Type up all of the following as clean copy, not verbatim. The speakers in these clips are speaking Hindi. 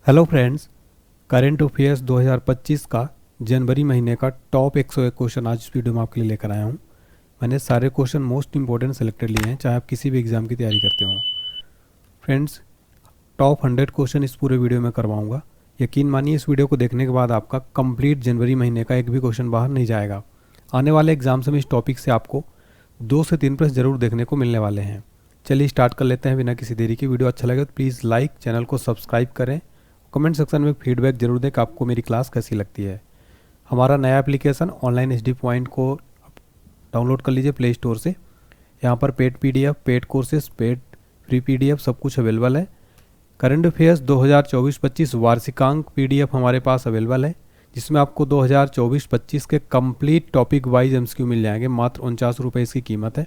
हेलो फ्रेंड्स, करंट अफेयर्स 2025 का जनवरी महीने का टॉप 101 क्वेश्चन आज इस वीडियो में आपके लिए लेकर आया हूँ। मैंने सारे क्वेश्चन मोस्ट इंपॉर्टेंट सेलेक्टेड लिए हैं, चाहे आप किसी भी एग्ज़ाम की तैयारी करते हो। फ्रेंड्स, टॉप 100 क्वेश्चन इस पूरे वीडियो में करवाऊंगा। यकीन मानिए, इस वीडियो को देखने के बाद आपका कंप्लीट जनवरी महीने का एक भी क्वेश्चन बाहर नहीं जाएगा। आने वाले एग्जाम्स में इस टॉपिक से आपको 2 से 3 प्रश्न जरूर देखने को मिलने वाले हैं। चलिए स्टार्ट कर लेते हैं बिना किसी देरी के। वीडियो अच्छा लगे तो प्लीज़ लाइक, चैनल को सब्सक्राइब करें। कमेंट सेक्शन में फीडबैक जरूर दें कि आपको मेरी क्लास कैसी लगती है। हमारा नया एप्लीकेशन ऑनलाइन एचडी पॉइंट को डाउनलोड कर लीजिए प्ले स्टोर से। यहाँ पर paid PDF, paid courses, paid free PDF सब कुछ अवेलेबल है। करंट अफेयर्स 2024-25 वार्षिकांक पीडीएफ हमारे पास अवेलेबल है, जिसमें आपको 2024-25 के कंप्लीट टॉपिक वाइज एमसीक्यू मिल जाएंगे। मात्र 49 रुपये इसकी कीमत है।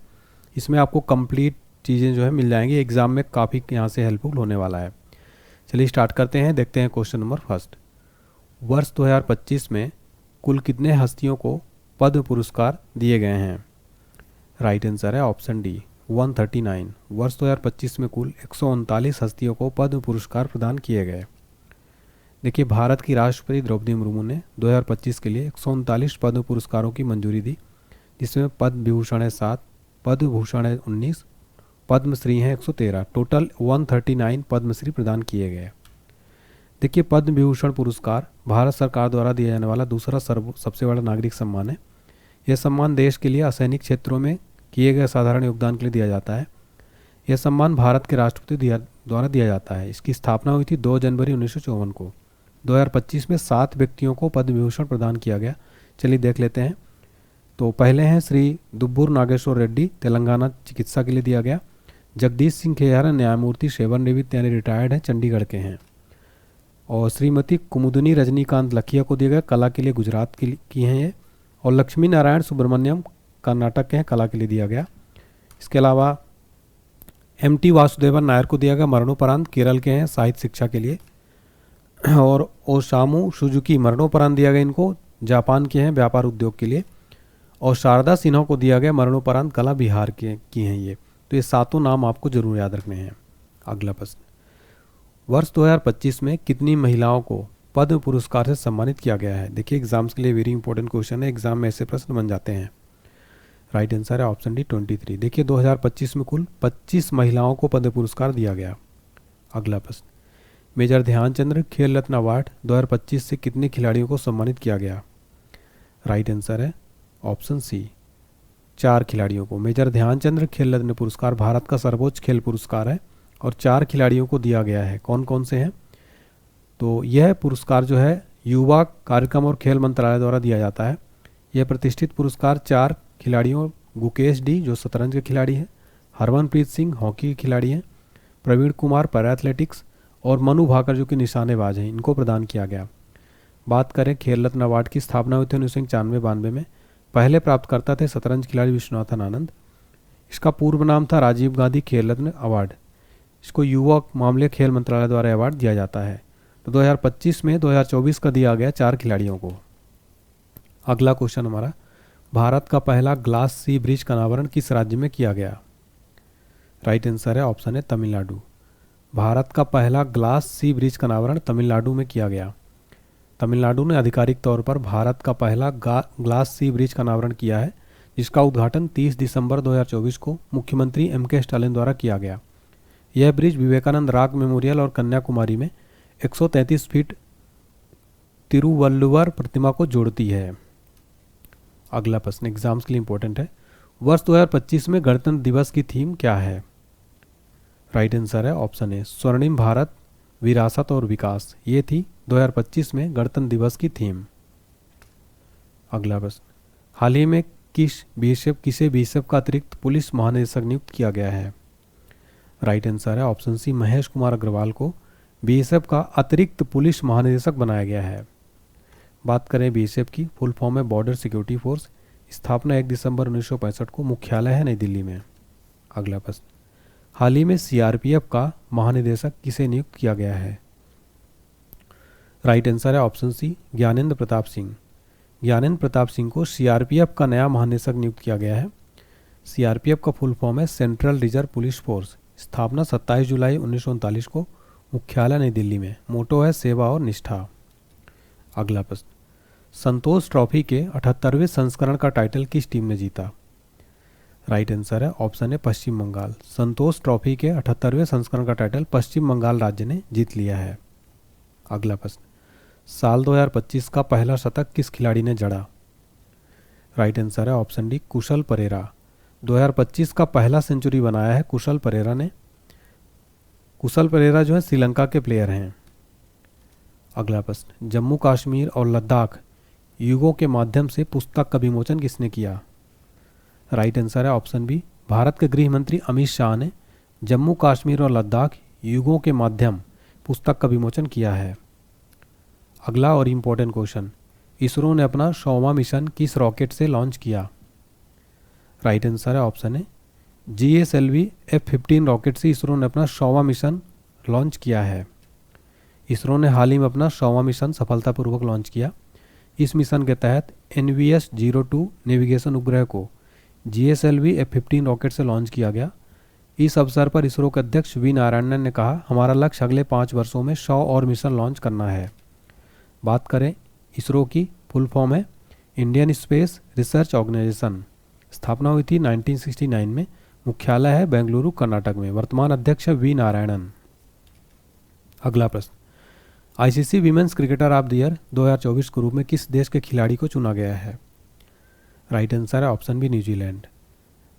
इसमें आपको कंप्लीट चीज़ें जो है मिल जाएंगी। एग्ज़ाम में काफ़ी यहाँ से हेल्पफुल होने वाला है। चलिए स्टार्ट करते हैं। देखते हैं क्वेश्चन नंबर फर्स्ट। वर्ष 2025 में कुल कितने हस्तियों को पद्म पुरस्कार दिए गए हैं? राइट आंसर है ऑप्शन डी, 139। वर्ष 2025 में कुल 139 हस्तियों को पद्म पुरस्कार प्रदान किए गए। देखिए, भारत की राष्ट्रपति द्रौपदी मुर्मू ने 2025 के लिए 139 पद्म पुरस्कारों की मंजूरी दी, जिसमें पद्म विभूषण है 7, पद्म भूषण है 19, पद्मश्री हैं 113। टोटल 139 पद्मश्री प्रदान किए गए। देखिए, पद्म विभूषण पुरस्कार भारत सरकार द्वारा दिया जाने वाला दूसरा सबसे बड़ा नागरिक सम्मान है। यह सम्मान देश के लिए असैनिक क्षेत्रों में किए गए साधारण योगदान के लिए दिया जाता है। यह सम्मान भारत के राष्ट्रपति द्वारा दिया जाता है। इसकी स्थापना हुई थी 2 जनवरी 1954 को। 2025 में 7 व्यक्तियों को पद्म विभूषण प्रदान किया गया। चलिए देख लेते हैं। तो पहले हैं श्री दुब्बूर नागेश्वर रेड्डी, तेलंगाना चिकित्सा के लिए दिया गया। जगदीश सिंह खेहरा न्यायमूर्ति, सेवानिवृत्त यानी रिटायर्ड हैं, चंडीगढ़ के हैं। और श्रीमती कुमुदनी रजनीकांत लखिया को दिया गया, कला के लिए, गुजरात की हैं ये। और लक्ष्मी नारायण सुब्रमण्यम कर्नाटक के हैं, कला के लिए दिया गया। इसके अलावा एमटी वासुदेवन नायर को दिया गया, मरणोपरांत, केरल के हैं, साहित्य शिक्षा के लिए। और ओसामू सुजुकी मरणोपरांत दिया गया इनको, जापान के हैं, व्यापार उद्योग के लिए। और शारदा सिन्हा को दिया गया मरणोपरांत, कला, बिहार की हैं ये। तो ये 7 नाम आपको जरूर याद रखने हैं। अगला प्रश्न, वर्ष 2025 में कितनी महिलाओं को पद्म पुरस्कार से सम्मानित किया गया है? देखिए, एग्जाम्स के लिए वेरी इंपॉर्टेंट क्वेश्चन है। एग्जाम में ऐसे प्रश्न बन जाते हैं। राइट आंसर है ऑप्शन डी, 23। देखिए, 2025 में कुल 25 महिलाओं को पद्म पुरस्कार दिया गया। अगला प्रश्न, मेजर ध्यानचंद्र खेल रत्न अवार्ड 2025 से कितने खिलाड़ियों को सम्मानित किया गया? राइट आंसर है ऑप्शन सी, 4 खिलाड़ियों को। मेजर ध्यानचंद्र खेल रत्न पुरस्कार भारत का सर्वोच्च खेल पुरस्कार है और 4 खिलाड़ियों को दिया गया है। कौन कौन से हैं? तो यह पुरस्कार जो है युवा कार्यक्रम और खेल मंत्रालय द्वारा दिया जाता है। यह प्रतिष्ठित पुरस्कार 4 खिलाड़ियों, गुकेश डी जो शतरंज के खिलाड़ी हैं, हरमनप्रीत सिंह हॉकी के खिलाड़ी हैं, प्रवीण कुमार पैरा एथलेटिक्स और मनु भाकर जो कि निशानेबाज हैं, इनको प्रदान किया गया। बात करें खेल रत्न अवार्ड की, स्थापना हुई थी 1991-92 में। पहले प्राप्तकर्ता थे शतरंज खिलाड़ी विश्वनाथन आनंद। इसका पूर्व नाम था राजीव गांधी खेल रत्न अवार्ड। इसको युवा मामले खेल मंत्रालय द्वारा अवार्ड दिया जाता है। तो 2025 में 2024 का दिया गया 4 खिलाड़ियों को। अगला क्वेश्चन हमारा, भारत का पहला ग्लास सी ब्रिज का अनावरण किस राज्य में किया गया? राइट आंसर है ऑप्शन है तमिलनाडु। भारत का पहला ग्लास सी ब्रिज का अनावरण तमिलनाडु में किया गया। तमिलनाडु ने आधिकारिक तौर पर भारत का पहला ग्लास सी ब्रिज का अनावरण किया है, जिसका उद्घाटन 30 दिसंबर 2024 को मुख्यमंत्री MK स्टालिन द्वारा किया गया। यह ब्रिज विवेकानंद रॉक मेमोरियल और कन्याकुमारी में 133 फीट तिरुवल्लुवर प्रतिमा को जोड़ती है। अगला प्रश्न एग्जाम्स के लिए इंपॉर्टेंट है। वर्ष 2025 में गणतंत्र दिवस की थीम क्या है? राइट आंसर है ऑप्शन ए, स्वर्णिम भारत, विरासत और विकास। ये थी 2025 में गणतंत्र दिवस की थीम। अगला प्रश्न, हाल ही में किसे बीएसएफ का अतिरिक्त पुलिस महानिदेशक नियुक्त किया गया है? राइट आंसर है ऑप्शन सी, महेश कुमार अग्रवाल को बीएसएफ का अतिरिक्त पुलिस महानिदेशक बनाया गया है। बात करें बीएसएफ की, फुल फॉर्म है बॉर्डर सिक्योरिटी फोर्स। स्थापना 1 दिसंबर 1965 को, मुख्यालय है नई दिल्ली में। अगला प्रश्न, हाल ही में सीआरपीएफ का महानिदेशक किसे नियुक्त किया गया है? राइट आंसर है ऑप्शन सी, ज्ञानेंद्र प्रताप सिंह। ज्ञानेंद्र प्रताप सिंह को सीआरपीएफ का नया महानिदेशक नियुक्त किया गया है। सीआरपीएफ का फुल फॉर्म है सेंट्रल रिजर्व पुलिस फोर्स। स्थापना 27 जुलाई 1939 को, मुख्यालय नई दिल्ली में। मोटो है सेवा और निष्ठा। अगला प्रश्न, संतोष ट्रॉफी के 78वें संस्करण का टाइटल किस टीम ने जीता? राइट आंसर है ऑप्शन है पश्चिम बंगाल। संतोष ट्रॉफी के 78वें संस्करण का टाइटल पश्चिम बंगाल राज्य ने जीत लिया है। अगला प्रश्न, साल 2025 का पहला शतक किस खिलाड़ी ने जड़ा? राइट आंसर है ऑप्शन डी कुशल परेरा। 2025 का पहला सेंचुरी बनाया है कुशल परेरा ने। कुशल परेरा जो है श्रीलंका के प्लेयर हैं। अगला प्रश्न, जम्मू कश्मीर और लद्दाख युगों के माध्यम से पुस्तक का विमोचन किसने किया? राइट आंसर है ऑप्शन बी भारत के गृह मंत्री अमित शाह ने जम्मू कश्मीर और लद्दाख युगों के माध्यम पुस्तक का विमोचन किया है। अगला और इम्पोर्टेंट क्वेश्चन, इसरो ने अपना 100वां मिशन किस रॉकेट से लॉन्च किया? राइट आंसर है ऑप्शन है GSLV F-15 रॉकेट से इसरो ने अपना 100वां मिशन लॉन्च किया है। इसरो ने हाल ही में अपना 100वां मिशन सफलतापूर्वक लॉन्च किया। इस मिशन के तहत NVS-02 नेविगेशन उपग्रह को GSLV F-15 रॉकेट से लॉन्च किया गया। इस अवसर पर इसरो के अध्यक्ष वी नारायणन ने कहा, हमारा लक्ष्य अगले 5 वर्षों में 100 और मिशन लॉन्च करना है। बात करें इसरो की, फुल फॉर्म है इंडियन स्पेस रिसर्च ऑर्गेनाइजेशन। स्थापना हुई थी 1969 में। मुख्यालय है बेंगलुरु कर्नाटक में। वर्तमान अध्यक्ष है वी नारायणन। अगला प्रश्न, ICC women's cricketer of the year 2024 के रूप में किस देश के खिलाड़ी को चुना गया है? राइट आंसर है ऑप्शन बी न्यूजीलैंड।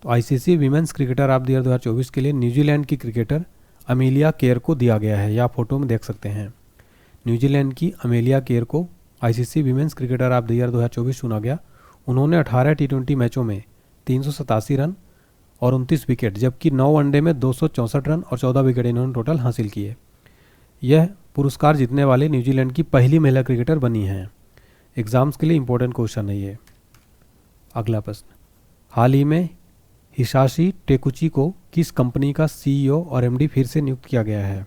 तो ICC women's cricketer of the year 2024 के लिए न्यूजीलैंड की क्रिकेटर अमेलिया केयर को दिया गया है। या फोटो में देख सकते हैं, न्यूजीलैंड की अमेलिया केयर को ICC women's cricketer of the year 2024 चुना गया। उन्होंने 18 T20 मैचों में 387 रन और 29 विकेट, जबकि 9 वनडे में 264 रन और 14 विकेट इन्होंने टोटल हासिल किए। यह पुरस्कार जीतने वाले न्यूजीलैंड की पहली महिला क्रिकेटर बनी हैं। एग्जाम्स के लिए इंपॉर्टेंट क्वेश्चन है ये। अगला प्रश्न, हाल ही में हिसाशी टेकुची को किस कंपनी का CEO और MD फिर से नियुक्त किया गया है?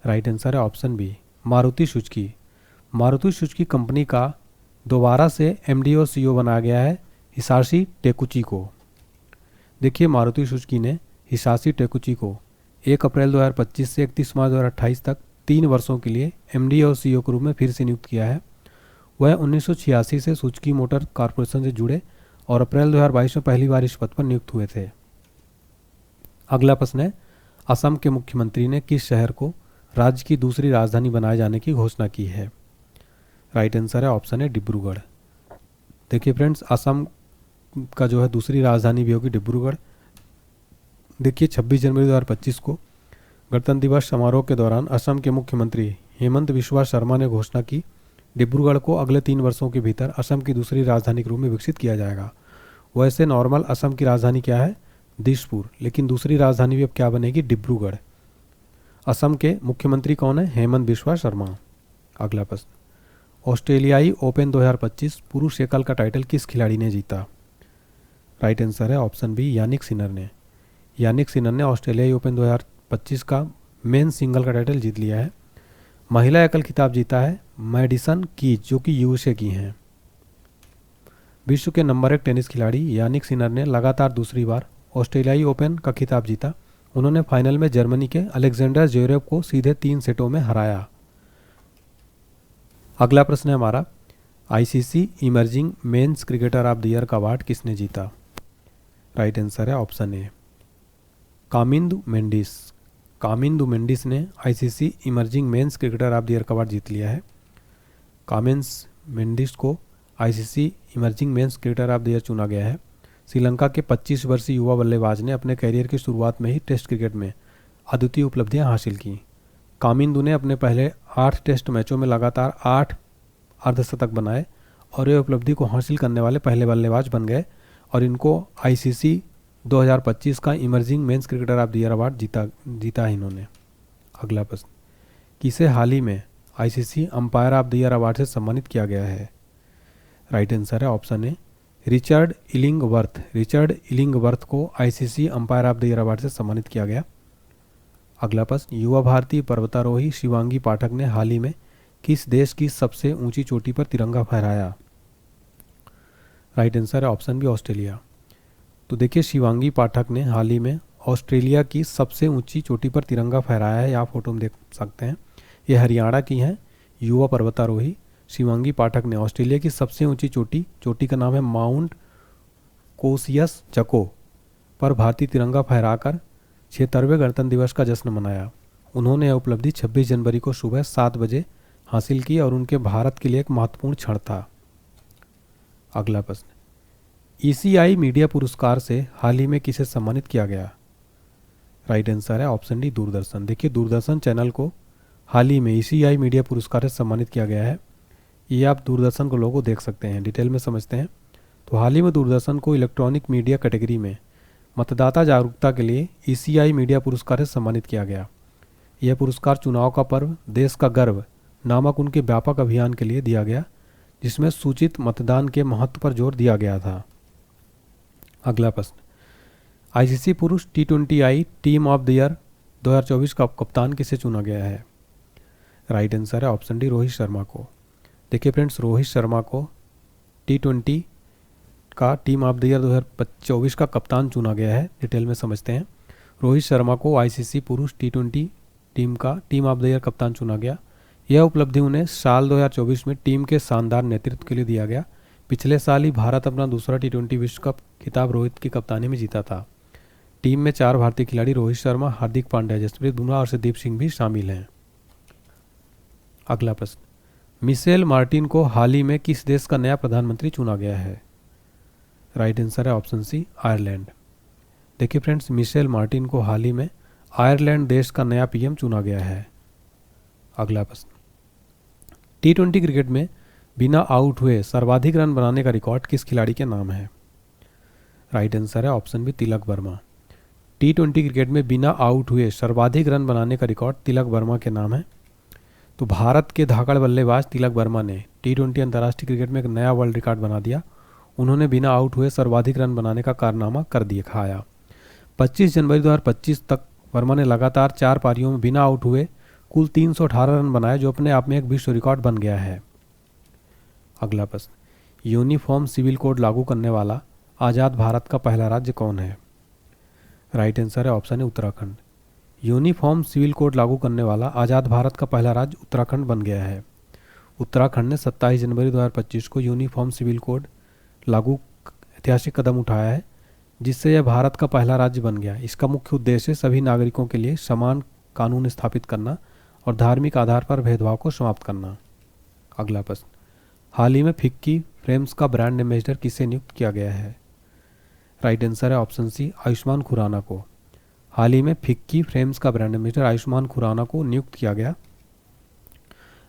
राइट आंसर है option B Maruti Suzuki. Maruti Suzuki company का दोबारा से MD और CEO बनाया गया है हिसाशी टेकुची को। देखिए, मारुति सुजुकी ने हिसाशी टेकुची को 1 अप्रैल 2025 से 31 मार्च 2028 तक 3 वर्षों के लिए MD और CEO के रूप में फिर से नियुक्त किया है। वह 1986 से सुजुकी मोटर कॉरपोरेशन से जुड़े और अप्रैल 2022 में पहली बार इस पद पर नियुक्त हुए थे। अगला प्रश्न है, असम के मुख्यमंत्री ने किस शहर को राज्य की दूसरी राजधानी बनाए जाने की घोषणा की है? राइट आंसर है ऑप्शन है डिब्रूगढ़। देखिए फ्रेंड्स, असम का जो है दूसरी राजधानी भी होगी डिब्रूगढ़। देखिए 26 जनवरी 2025 को गणतंत्र दिवस समारोह के दौरान असम के मुख्यमंत्री हेमंत बिस्वा शर्मा ने घोषणा की, डिब्रूगढ़ को अगले 3 वर्षों के भीतर असम की दूसरी राजधानी के रूप में विकसित किया जाएगा। वैसे नॉर्मल असम की राजधानी क्या है? दिसपुर, लेकिन दूसरी राजधानी भी अब क्या बनेगी? डिब्रूगढ़। असम के मुख्यमंत्री कौन है? हेमंत बिस्वा शर्मा। अगला प्रश्न, ऑस्ट्रेलियाई ओपन 2025 पुरुष एकल का टाइटल किस खिलाड़ी ने जीता? राइट आंसर है ऑप्शन बी यानिक सिनर ने। यानिक सिनर ने ऑस्ट्रेलियाई ओपन 2025 का मेन सिंगल का टाइटल जीत लिया है। महिला एकल खिताब जीता है मैडिसन कीज, जो कि USA की हैं। विश्व के नंबर 1 टेनिस खिलाड़ी यानिक सिनर ने लगातार दूसरी बार ऑस्ट्रेलियाई ओपन का खिताब जीता। उन्होंने फाइनल में जर्मनी के अलेक्जेंडर ज्वेरेव को सीधे 3 सेटों में हराया। अगला प्रश्न है हमारा, ICC emerging men's cricketer of the year का अवार्ड किसने जीता? राइट आंसर है ऑप्शन ए कामिंदु मेंडिस। कामिंदु मेंडिस ने ICC emerging men's cricketer of the year का अवार्ड जीत लिया है। कामिंस मेंडिस को ICC emerging men's cricketer of the year चुना गया है। श्रीलंका के 25 वर्षीय युवा बल्लेबाज ने अपने कैरियर की शुरुआत में ही टेस्ट क्रिकेट में अद्वितीय उपलब्धियां हासिल की। कामिंदु ने अपने पहले 8 टेस्ट मैचों में लगातार 8 अर्धशतक बनाए और ये उपलब्धि को हासिल करने वाले पहले बल्लेबाज बन गए और इनको ICC 2025 का emerging men's cricketer of the year award जीता है इन्होंने। अगला प्रश्न, किसे हाल ही में ICC umpire of the year award से सम्मानित किया गया है? राइट आंसर है ऑप्शन ए रिचर्ड इलिंगवर्थ। रिचर्ड इलिंगवर्थ को ICC umpire of the year award से सम्मानित किया गया। अगला प्रश्न, युवा भारतीय पर्वतारोही शिवांगी पाठक ने हाल ही में किस देश की सबसे ऊंची चोटी पर तिरंगा फहराया? राइट आंसर है ऑप्शन बी ऑस्ट्रेलिया। तो देखिए, शिवांगी पाठक ने हाल ही में ऑस्ट्रेलिया की सबसे ऊंची चोटी पर तिरंगा फहराया है? यहाँ फोटो में देख सकते हैं, ये हरियाणा की हैं युवा पर्वतारोही शिवांगी पाठक ने ऑस्ट्रेलिया की सबसे ऊंची चोटी का नाम है माउंट कोसियस जको पर भारतीय तिरंगा फहराकर 76वें गणतंत्र दिवस का जश्न मनाया। उन्होंने यह उपलब्धि 26 जनवरी को सुबह 7 बजे हासिल की और उनके भारत के लिए एक महत्वपूर्ण क्षण था। अगला प्रश्न, ECI मीडिया पुरस्कार से हाल ही में किसे सम्मानित किया गया? राइट आंसर है ऑप्शन डी, दूरदर्शन। देखिए, दूरदर्शन चैनल को हाल ही में ECI मीडिया पुरस्कार से सम्मानित किया गया है। ये आप दूरदर्शन को लोगो देख सकते हैं। डिटेल में समझते हैं तो हाल ही में दूरदर्शन को इलेक्ट्रॉनिक मीडिया कैटेगरी में मतदाता जागरूकता के लिए ECI मीडिया पुरस्कार से सम्मानित किया गया। यह पुरस्कार चुनाव का पर्व देश का गर्व नामक उनके व्यापक अभियान के लिए दिया गया, जिसमें सूचित मतदान के महत्व पर जोर दिया गया था। अगला प्रश्न, ICC पुरुष T20I team of the year 2024 का कप्तान किसे चुना गया है? राइट आंसर है ऑप्शन डी, रोहित शर्मा को। देखिए फ्रेंड्स, रोहित शर्मा को T20 का टीम ऑफ द ईयर 2024 का कप्तान चुना गया है। डिटेल में समझते हैं। रोहित शर्मा को ICC पुरुष T20 टीम का टीम ऑफ द ईयर कप्तान चुना गया। यह उपलब्धि उन्हें साल 2024 में टीम के शानदार नेतृत्व के लिए दिया गया। पिछले साल ही भारत अपना दूसरा T20 विश्व कप खिताब रोहित की कप्तानी में जीता था। टीम में 4 भारतीय खिलाड़ी रोहित शर्मा, हार्दिक पांड्या, जसप्रीत बुमराह और अर्शदीप सिंह भी शामिल हैं। अगला प्रश्न, मिशेल मार्टिन को हाल ही में किस देश का नया प्रधानमंत्री चुना गया है? राइट आंसर है ऑप्शन सी, आयरलैंड। देखिए फ्रेंड्स, मिशेल मार्टिन को हाल ही में आयरलैंड देश का नया PM चुना गया है। अगला प्रश्न, T20 क्रिकेट में बिना आउट हुए सर्वाधिक रन बनाने का रिकॉर्ड किस खिलाड़ी के नाम है? राइट आंसर है option B, Tilak Varma. T20 cricket में बिना आउट हुए सर्वाधिक रन बनाने का रिकॉर्ड तिलक वर्मा के नाम है। तो भारत के धाकड़ बल्लेबाज तिलक वर्मा ने T20 अंतर्राष्ट्रीय क्रिकेट में एक नया वर्ल्ड रिकॉर्ड बना दिया। उन्होंने बिना आउट हुए सर्वाधिक रन बनाने का कारनामा कर दिखाया। 25 जनवरी 2025 तक वर्मा ने लगातार 4 पारियों में बिना आउट हुए कुल 318 रन बनाए, जो अपने आप में एक विश्व रिकॉर्ड बन गया है। अगला प्रश्न, यूनिफॉर्म सिविल कोड लागू करने वाला आज़ाद भारत का पहला राज्य कौन है? राइट आंसर है option A, Uttarakhand. Uniform civil code लागू करने वाला आज़ाद भारत का पहला राज्य उत्तराखंड बन गया है। उत्तराखंड ने 27 जनवरी 2025 को यूनिफॉर्म सिविल कोड लागू ऐतिहासिक कदम उठाया है, जिससे यह भारत का पहला राज्य बन गया। इसका मुख्य उद्देश्य सभी नागरिकों के लिए समान कानून स्थापित करना और धार्मिक आधार पर भेदभाव को समाप्त करना। अगला प्रश्न, हाल ही में फिक्की फ्रेम्स का ब्रांड एम्बेसडर किसे नियुक्त किया गया है? राइट आंसर है ऑप्शन सी, आयुष्मान खुराना को। हाल ही में फिक्की फ्रेम्स का ब्रांड एम्बेसडर आयुष्मान खुराना को नियुक्त किया गया।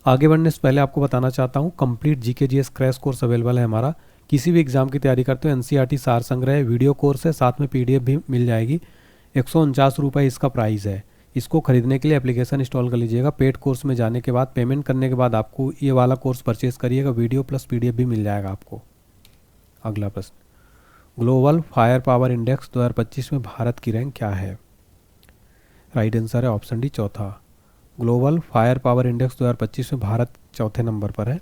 आगे बढ़ने से पहले आपको बताना चाहता हूँ, complete GK/GS crash course available है हमारा। किसी भी एग्जाम की तैयारी करते हो NCERT सार संग्रह वीडियो कोर्स है, साथ में PDF भी मिल जाएगी। 149 रुपये इसका प्राइस है। इसको खरीदने के लिए एप्लीकेशन इंस्टॉल कर लीजिएगा। पेड कोर्स में जाने के बाद पेमेंट करने के बाद आपको ये वाला कोर्स परचेज करिएगा, वीडियो प्लस PDF भी मिल जाएगा आपको। अगला प्रश्न, ग्लोबल फायर पावर इंडेक्स 2025 में भारत की रैंक क्या है? राइट आंसर है ऑप्शन डी, चौथा। ग्लोबल फायर पावर इंडेक्स 2025 में भारत चौथे नंबर पर है।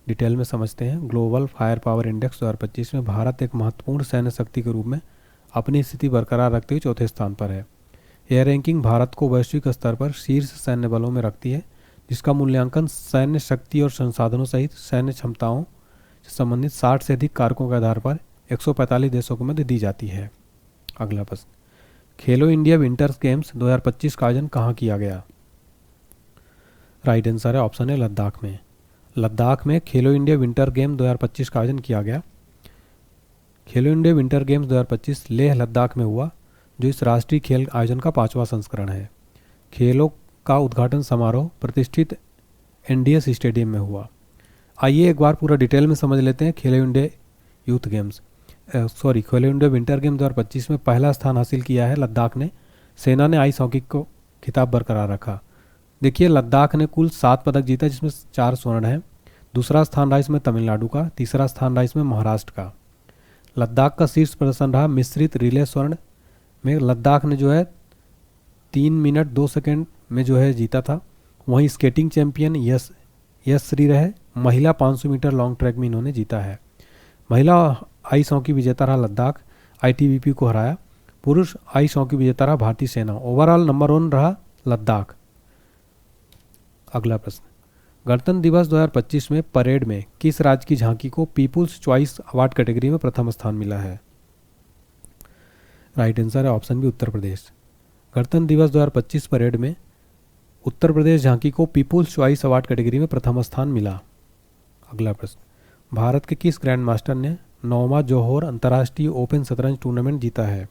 डिटेल में समझते हैं। ग्लोबल फायर पावर इंडेक्स 2025 में भारत एक महत्वपूर्ण सैन्य शक्ति के रूप में अपनी स्थिति बरकरार रखते हुए चौथे स्थान पर है। यह रैंकिंग भारत को वैश्विक स्तर पर शीर्ष सैन्य बलों में रखती है, जिसका मूल्यांकन सैन्य शक्ति और संसाधनों सहित सैन्य क्षमताओं से संबंधित 60 से अधिक कारकों के आधार पर 145 देशों के मध्य दी जाती है। अगला प्रश्न, खेलो इंडिया विंटर्स गेम्स 2025 का आयोजन कहाँ किया गया? राइट आंसर है ऑप्शन है, लद्दाख में। लद्दाख में खेलो इंडिया विंटर गेम 2025 का आयोजन किया गया। खेलो India winter games 2025 Leh Ladakh में हुआ, जो इस राष्ट्रीय खेल आयोजन का 5वां संस्करण है। खेलों का उद्घाटन समारोह प्रतिष्ठित NDS स्टेडियम में हुआ। आइए एक बार पूरा डिटेल में समझ लेते हैं। खेलो इंडिया खेलो इंडिया विंटर गेम 2025 में पहला स्थान हासिल किया है लद्दाख ने। सेना ने आइस हॉकी को खिताब बरकरार रखा। देखिए, लद्दाख ने कुल 7 पदक जीता, जिसमें 4 स्वर्ण हैं। दूसरा स्थान रहा इसमें तमिलनाडु का, तीसरा स्थान रहा इसमें महाराष्ट्र का। लद्दाख का शीर्ष प्रदर्शन रहा मिश्रित रिले स्वर्ण में। लद्दाख ने जो है 3 मिनट 2 सेकंड में जो है जीता था। वहीं स्केटिंग चैंपियन यश श्री रहे। महिला 500 मीटर लॉन्ग ट्रैक में इन्होंने जीता है। महिला आइस हॉकी विजेता रहा लद्दाख, ITBP को हराया। पुरुष आइस हॉकी विजेता रहा भारतीय सेना। ओवरऑल नंबर 1 रहा लद्दाख। अगला प्रश्न, गणतंत्र दिवस 2025 में परेड में किस राज्य की झांकी को पीपुल्स चॉइस अवार्ड कैटेगरी में प्रथम स्थान मिला है? राइट आंसर है ऑप्शन बी उत्तर प्रदेश। गणतंत्र दिवस 2025 परेड में उत्तर प्रदेश झांकी को पीपुल्स चॉइस अवार्ड कैटेगरी में प्रथम स्थान मिला। अगला प्रश्न, भारत के किस ग्रैंड मास्टर ने 9वां जोहोर अंतर्राष्ट्रीय ओपन शतरंज टूर्नामेंट जीता है?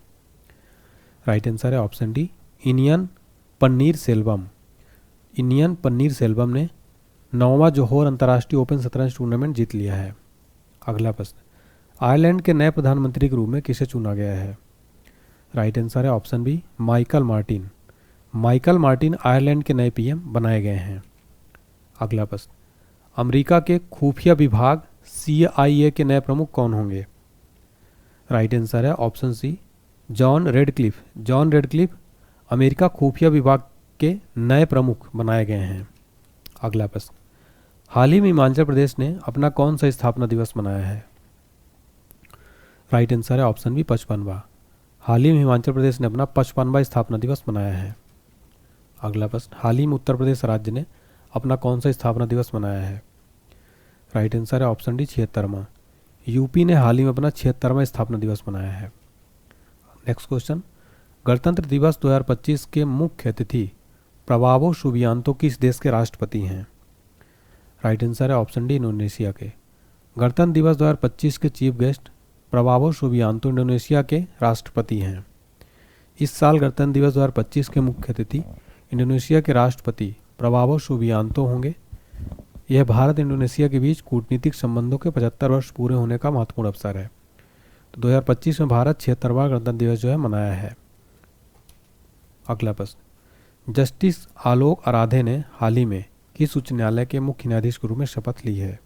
राइट आंसर है option D inion Panneer Selvam. Inion Panneer Selvam ने 9वां जोहोर अंतर्राष्ट्रीय ओपन शतरंज टूर्नामेंट जीत लिया है। अगला प्रश्न, आयरलैंड के नए प्रधानमंत्री के रूप में किसे चुना गया है? राइट आंसर है option B Michael Martin. Michael Martin Ireland के नए पीएम बनाए गए हैं। अगला प्रश्न, अमेरिका के खुफिया विभाग CIA के नए प्रमुख कौन होंगे? राइट आंसर है option C John Ratcliffe. John Ratcliffe America खुफिया विभाग के नए प्रमुख बनाए गए हैं। अगला प्रश्न, हाल ही में हिमाचल प्रदेश ने अपना कौन सा स्थापना दिवस मनाया है? राइट आंसर है ऑप्शन बी 55वां। हाल ही में हिमाचल प्रदेश ने अपना 55वां स्थापना दिवस मनाया है। अगला प्रश्न, हाल ही में उत्तर प्रदेश राज्य ने अपना कौन सा स्थापना दिवस मनाया है? राइट आंसर है ऑप्शन डी 76वां। यूपी ने हाल ही में अपना 76वां स्थापना दिवस मनाया है। नेक्स्ट क्वेश्चन, गणतंत्र दिवस 2025 के मुख्य अतिथि प्रभावो सुबियांतो किस देश के राष्ट्रपति हैं? राइट आंसर है ऑप्शन डी इंडोनेशिया के। गणतंत्र दिवस 2025 के चीफ गेस्ट प्रभावो सुबियांतो इंडोनेशिया के राष्ट्रपति हैं। इस साल गणतंत्र दिवस 2025 के मुख्य अतिथि इंडोनेशिया के राष्ट्रपति प्रभावो सुबियांतो होंगे। यह भारत इंडोनेशिया के बीच कूटनीतिक संबंधों के 75 वर्ष पूरे होने का महत्वपूर्ण अवसर है। तो 2025 में भारत 76वां गणतंत्र दिवस जो है मनाया है। अगला प्रश्न, जस्टिस आलोक आराधे ने हाल ही में किस उच्च न्यायालय के मुख्य न्यायाधीश के रूप में शपथ ली है?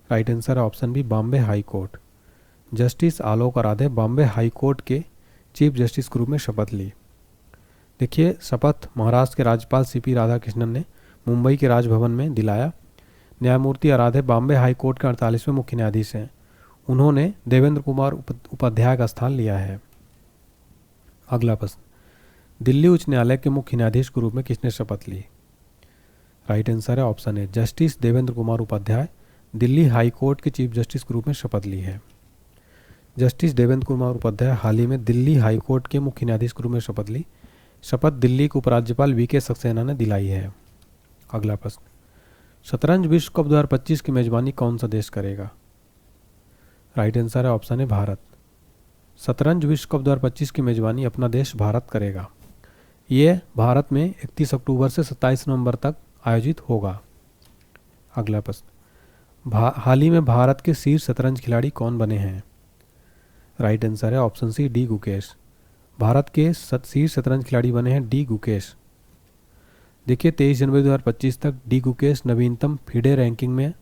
राइट आंसर है option B Bombay high court. Justice Alok Aradhe Bombay high court के चीफ जस्टिस के रूप में शपथ ली। देखिए, शपथ महाराष्ट्र के राज्यपाल CP राधाकृष्णन ने मुंबई के राजभवन में दिलाया। न्यायमूर्ति आराधे बॉम्बे हाई कोर्ट के 48वें मुख्य न्यायाधीश हैं। उन्होंने देवेंद्र कुमार उपाध्याय का स्थान लिया है। अगला प्रश्न, दिल्ली उच्च न्यायालय के मुख्य न्यायाधीश के रूप में किसने शपथ ली? राइट आंसर है option A justice Devendra Kumar Upadhyay Delhi high court के चीफ जस्टिस के रूप में शपथ ली है। जस्टिस देवेंद्र कुमार उपाध्याय हाल ही में दिल्ली हाई कोर्ट के मुख्य न्यायाधीश के रूप में शपथ ली। शपथ दिल्ली के उपराज्यपाल VK सक्सेना ने दिलाई है। अगला प्रश्न, शतरंज विश्व कप 2025 की मेजबानी कौन सा देश करेगा? राइट आंसर है ऑप्शन ए भारत। शतरंज विश्व कप 2025 की मेजबानी अपना देश भारत करेगा। ये भारत में 31 अक्टूबर से 27 नवंबर तक आयोजित होगा। अगला प्रश्न, हाल ही में भारत के शीर्ष शतरंज खिलाड़ी कौन बने हैं? राइट आंसर है option C D Gukesh. Bharat के शीर्ष शतरंज खिलाड़ी बने हैं डी गुकेश। देखिए, 23 जनवरी 2025 तक डी गुकेश नवीनतम FIDE रैंकिंग में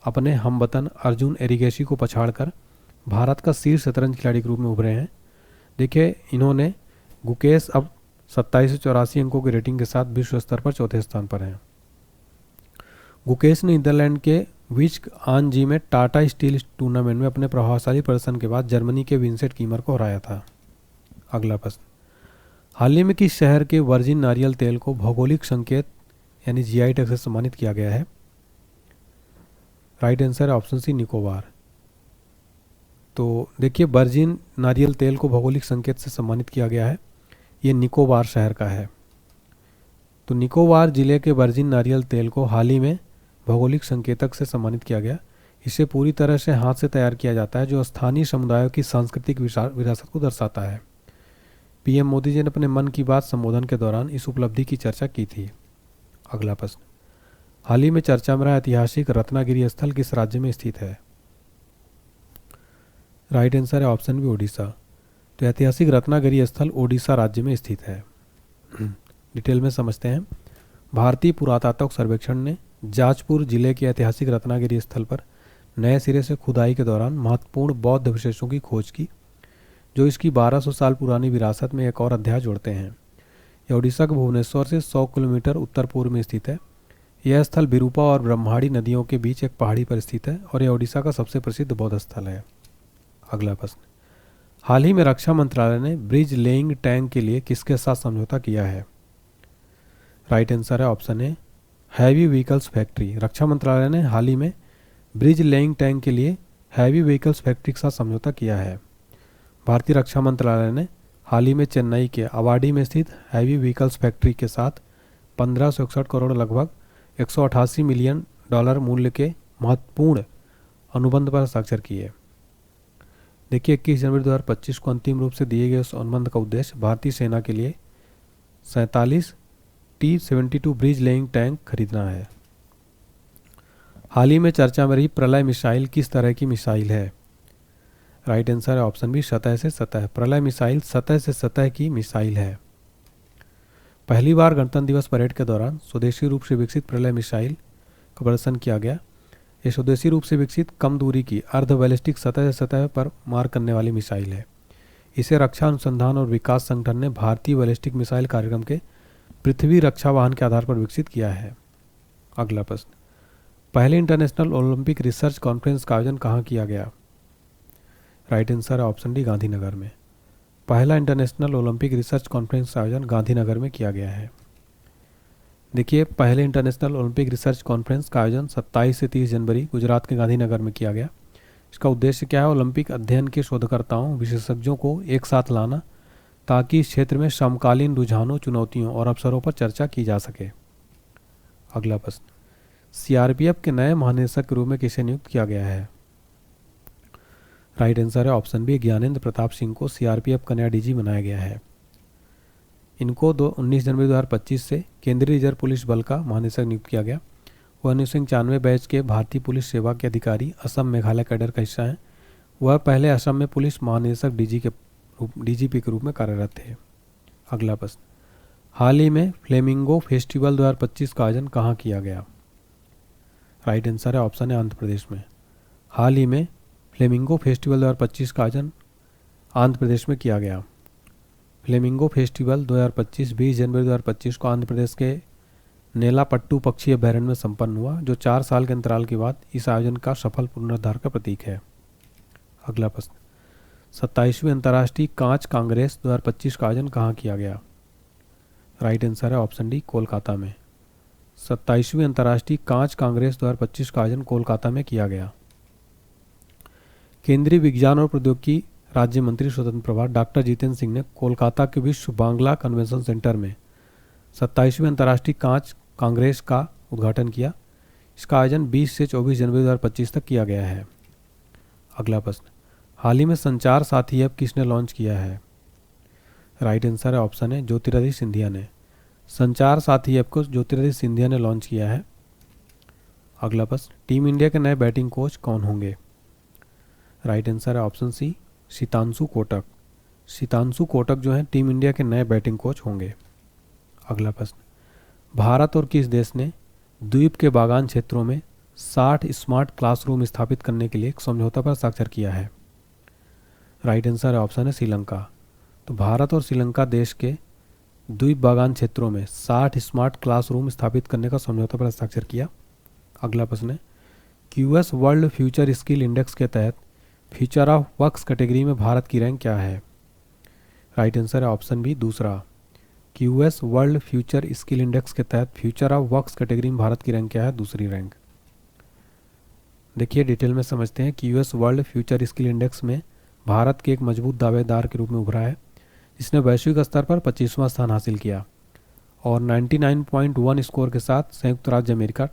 अपने हमवतन अर्जुन एरिगेसी को पछाड़कर भारत का शीर्ष शतरंज खिलाड़ी के रूप में उभरे हैं। देखिए, इन्होंने गुकेश अब 2784 अंकों की रेटिंग के साथ विश्व स्तर पर चौथे स्थान पर हैं। गुकेश ने नीदरलैंड के विस्क आन जी में टाटा स्टील टूर्नामेंट में अपने प्रभावशाली प्रदर्शन के बाद जर्मनी के विंसेंट कीमर को हराया था। अगला प्रश्न, हाल ही में किस शहर के वर्जिन नारियल तेल को भौगोलिक संकेत यानी GI टैग से सम्मानित किया गया है? राइट आंसर है ऑप्शन सी निकोबार। तो देखिए, वर्जिन नारियल तेल को भौगोलिक संकेत से सम्मानित किया गया है। ये निकोबार शहर का है। तो निकोबार जिले के वर्जिन नारियल तेल को हाल ही में भौगोलिक संकेतक से सम्मानित किया गया। इसे पूरी तरह से हाथ से तैयार किया जाता है, जो स्थानीय समुदायों की सांस्कृतिक विरासत को दर्शाता है। PM मोदी जी ने अपने मन की बात संबोधन के दौरान इस उपलब्धि की चर्चा की थी। अगला प्रश्न, हाल ही में चर्चा में रहा ऐतिहासिक रत्नागिरी स्थल किस राज्य में स्थित है? राइट आंसर है ऑप्शन बी ओडिशा। तो ऐतिहासिक रत्नागिरी स्थल ओडिशा राज्य में स्थित है। डिटेल में समझते हैं। भारतीय पुरातात्विक सर्वेक्षण ने जाजपुर जिले के ऐतिहासिक रत्नागिरी स्थल पर नए सिरे से खुदाई के दौरान महत्वपूर्ण बौद्ध अवशेषों की खोज की, जो इसकी 1200 साल पुरानी विरासत में एक और अध्याय जोड़ते हैं। यह ओडिशा के भुवनेश्वर से 100 किलोमीटर उत्तर पूर्व में स्थित है। यह स्थल विरूपा और ब्रह्माणी नदियों के बीच एक पहाड़ी पर स्थित है और यह ओडिशा का सबसे प्रसिद्ध बौद्ध स्थल है। अगला प्रश्न, हाल ही में रक्षा मंत्रालय ने ब्रिज लेइंग टैंक के लिए किसके साथ समझौता किया है? राइट आंसर है option A, heavy vehicles factory. रक्षा मंत्रालय ने हाल ही में ब्रिज लेइंग टैंक के लिए हैवी व्हीकल्स फैक्ट्री के साथ समझौता किया है। भारतीय रक्षा मंत्रालय ने हाल ही में चेन्नई के अवाडी में स्थित हैवी व्हीकल्स फैक्ट्री के साथ 1561 करोड़ लगभग 188 मिलियन डॉलर मूल्य के महत्वपूर्ण अनुबंध पर हस्ताक्षर किए। देखिए 21 जनवरी 2025 को अंतिम रूप से दिए गए उस अनुबंध का उद्देश्य भारतीय सेना के लिए 47 T-72 ब्रिज लेइंग टैंक खरीदना है। हाल ही में चर्चा में रही प्रलय मिसाइल किस तरह की मिसाइल है? राइट आंसर है ऑप्शन बी, सतह से सतह। प्रलय मिसाइल सतह से सतह की मिसाइल है। पहली बार गणतंत्र दिवस परेड के दौरान स्वदेशी रूप से विकसित प्रलय मिसाइल का प्रदर्शन किया गया। ये स्वदेशी रूप से विकसित कम दूरी की अर्ध बैलिस्टिक सतह से सतह पर मार करने वाली मिसाइल है। इसे रक्षा अनुसंधान और विकास संगठन ने भारतीय बैलिस्टिक मिसाइल कार्यक्रम के पृथ्वी रक्षा वाहन के आधार पर विकसित किया है। अगला प्रश्न, पहले इंटरनेशनल ओलंपिक रिसर्च कॉन्फ्रेंस का आयोजन कहाँ किया गया? राइट आंसर है ऑप्शन डी, गांधीनगर में। पहला इंटरनेशनल ओलंपिक रिसर्च कॉन्फ्रेंस का आयोजन गांधीनगर में किया गया है। देखिए पहले इंटरनेशनल ओलंपिक रिसर्च कॉन्फ्रेंस का आयोजन 27 से 30 जनवरी गुजरात के गांधीनगर में किया गया। इसका उद्देश्य क्या है? ओलंपिक अध्ययन के शोधकर्ताओं विशेषज्ञों को एक साथ लाना ताकि इस क्षेत्र में समकालीन रुझानों, चुनौतियों और अवसरों पर चर्चा की जा सके। अगला प्रश्न, सीआरपीएफ के नए महानिदेशक के रूप में किसे नियुक्त किया गया है? राइट आंसर है ऑप्शन बी, ज्ञानेंद्र प्रताप सिंह को सीआरपीएफ का नया डीजी बनाया गया है। इनको 19 जनवरी 2025 से केंद्रीय रिजर्व पुलिस बल का महानिदेशक नियुक्त किया गया। वह 1991 बैच के भारतीय पुलिस सेवा के अधिकारी असम मेघालय कैडर का हिस्सा हैं। वह पहले असम में पुलिस महानिदेशक डीजीपी के रूप में कार्यरत थे। अगला प्रश्न, हाल ही में फ्लेमिंगो फेस्टिवल 2025 का आयोजन कहाँ किया गया? राइट आंसर है ऑप्शन है, आंध्र प्रदेश में। हाल ही में फ्लेमिंगो फेस्टिवल 2025 का आयोजन आंध्र प्रदेश में किया गया। फ्लेमिंगो फेस्टिवल 2025 20 जनवरी 2025 को आंध्र प्रदेश के नेलापट्टू पक्षी अभयारण्य में संपन्न हुआ, जो 4 साल के अंतराल के बाद इस आयोजन का सफल पुनरुद्धार का प्रतीक है। अगला प्रश्न, 27वीं अंतर्राष्ट्रीय कांच कांग्रेस 2025 का आयोजन कहाँ किया गया? राइट आंसर है ऑप्शन डी, कोलकाता में। 27वीं अंतर्राष्ट्रीय कांच कांग्रेस 2025 का आयोजन कोलकाता में किया गया। केंद्रीय विज्ञान और प्रौद्योगिकी राज्य मंत्री स्वतंत्र प्रभार डॉक्टर जितेंद्र सिंह ने कोलकाता के विश्व बांग्ला कन्वेंशन सेंटर में 27वीं अंतर्राष्ट्रीय कांच कांग्रेस का उद्घाटन किया। इसका आयोजन 20 से 24 जनवरी 2025 तक किया गया है। अगला प्रश्न, हाल ही में संचार साथी ऐप किसने लॉन्च किया है? राइट आंसर है ऑप्शन है, ज्योतिरादित्य सिंधिया ने। संचार साथी ऐप को ज्योतिरादित्य सिंधिया ने लॉन्च किया है। अगला प्रश्न, टीम इंडिया के नए बैटिंग कोच कौन होंगे? राइट आंसर है ऑप्शन सी, शीतांशु कोटक। शीतांशु कोटक जो है टीम इंडिया के नए बैटिंग कोच होंगे। अगला प्रश्न, भारत और किस देश ने द्वीप के बागान क्षेत्रों में 60 स्मार्ट क्लासरूम स्थापित करने के लिए एक समझौता पर हस्ताक्षर किया है? राइट आंसर है ऑप्शन है, श्रीलंका। तो भारत और श्रीलंका देश के द्वीप बागान क्षेत्रों में 60 स्मार्ट क्लासरूम स्थापित करने का समझौता पर हस्ताक्षर किया। अगला प्रश्न है, QS world future skill index के तहत फ्यूचर ऑफ वर्क्स कैटेगरी में भारत की रैंक क्या है? राइट आंसर है ऑप्शन बी, दूसरा। QS world future skill index के तहत फ्यूचर ऑफ वर्क्स कैटेगरी में भारत की रैंक क्या है? दूसरी रैंक। देखिए डिटेल में समझते हैं। QS world future skill index में भारत के एक मजबूत दावेदार के रूप में उभरा है, जिसने वैश्विक स्तर पर 25वां स्थान हासिल किया और 99.1 स्कोर के साथ संयुक्त राज्य अमेरिका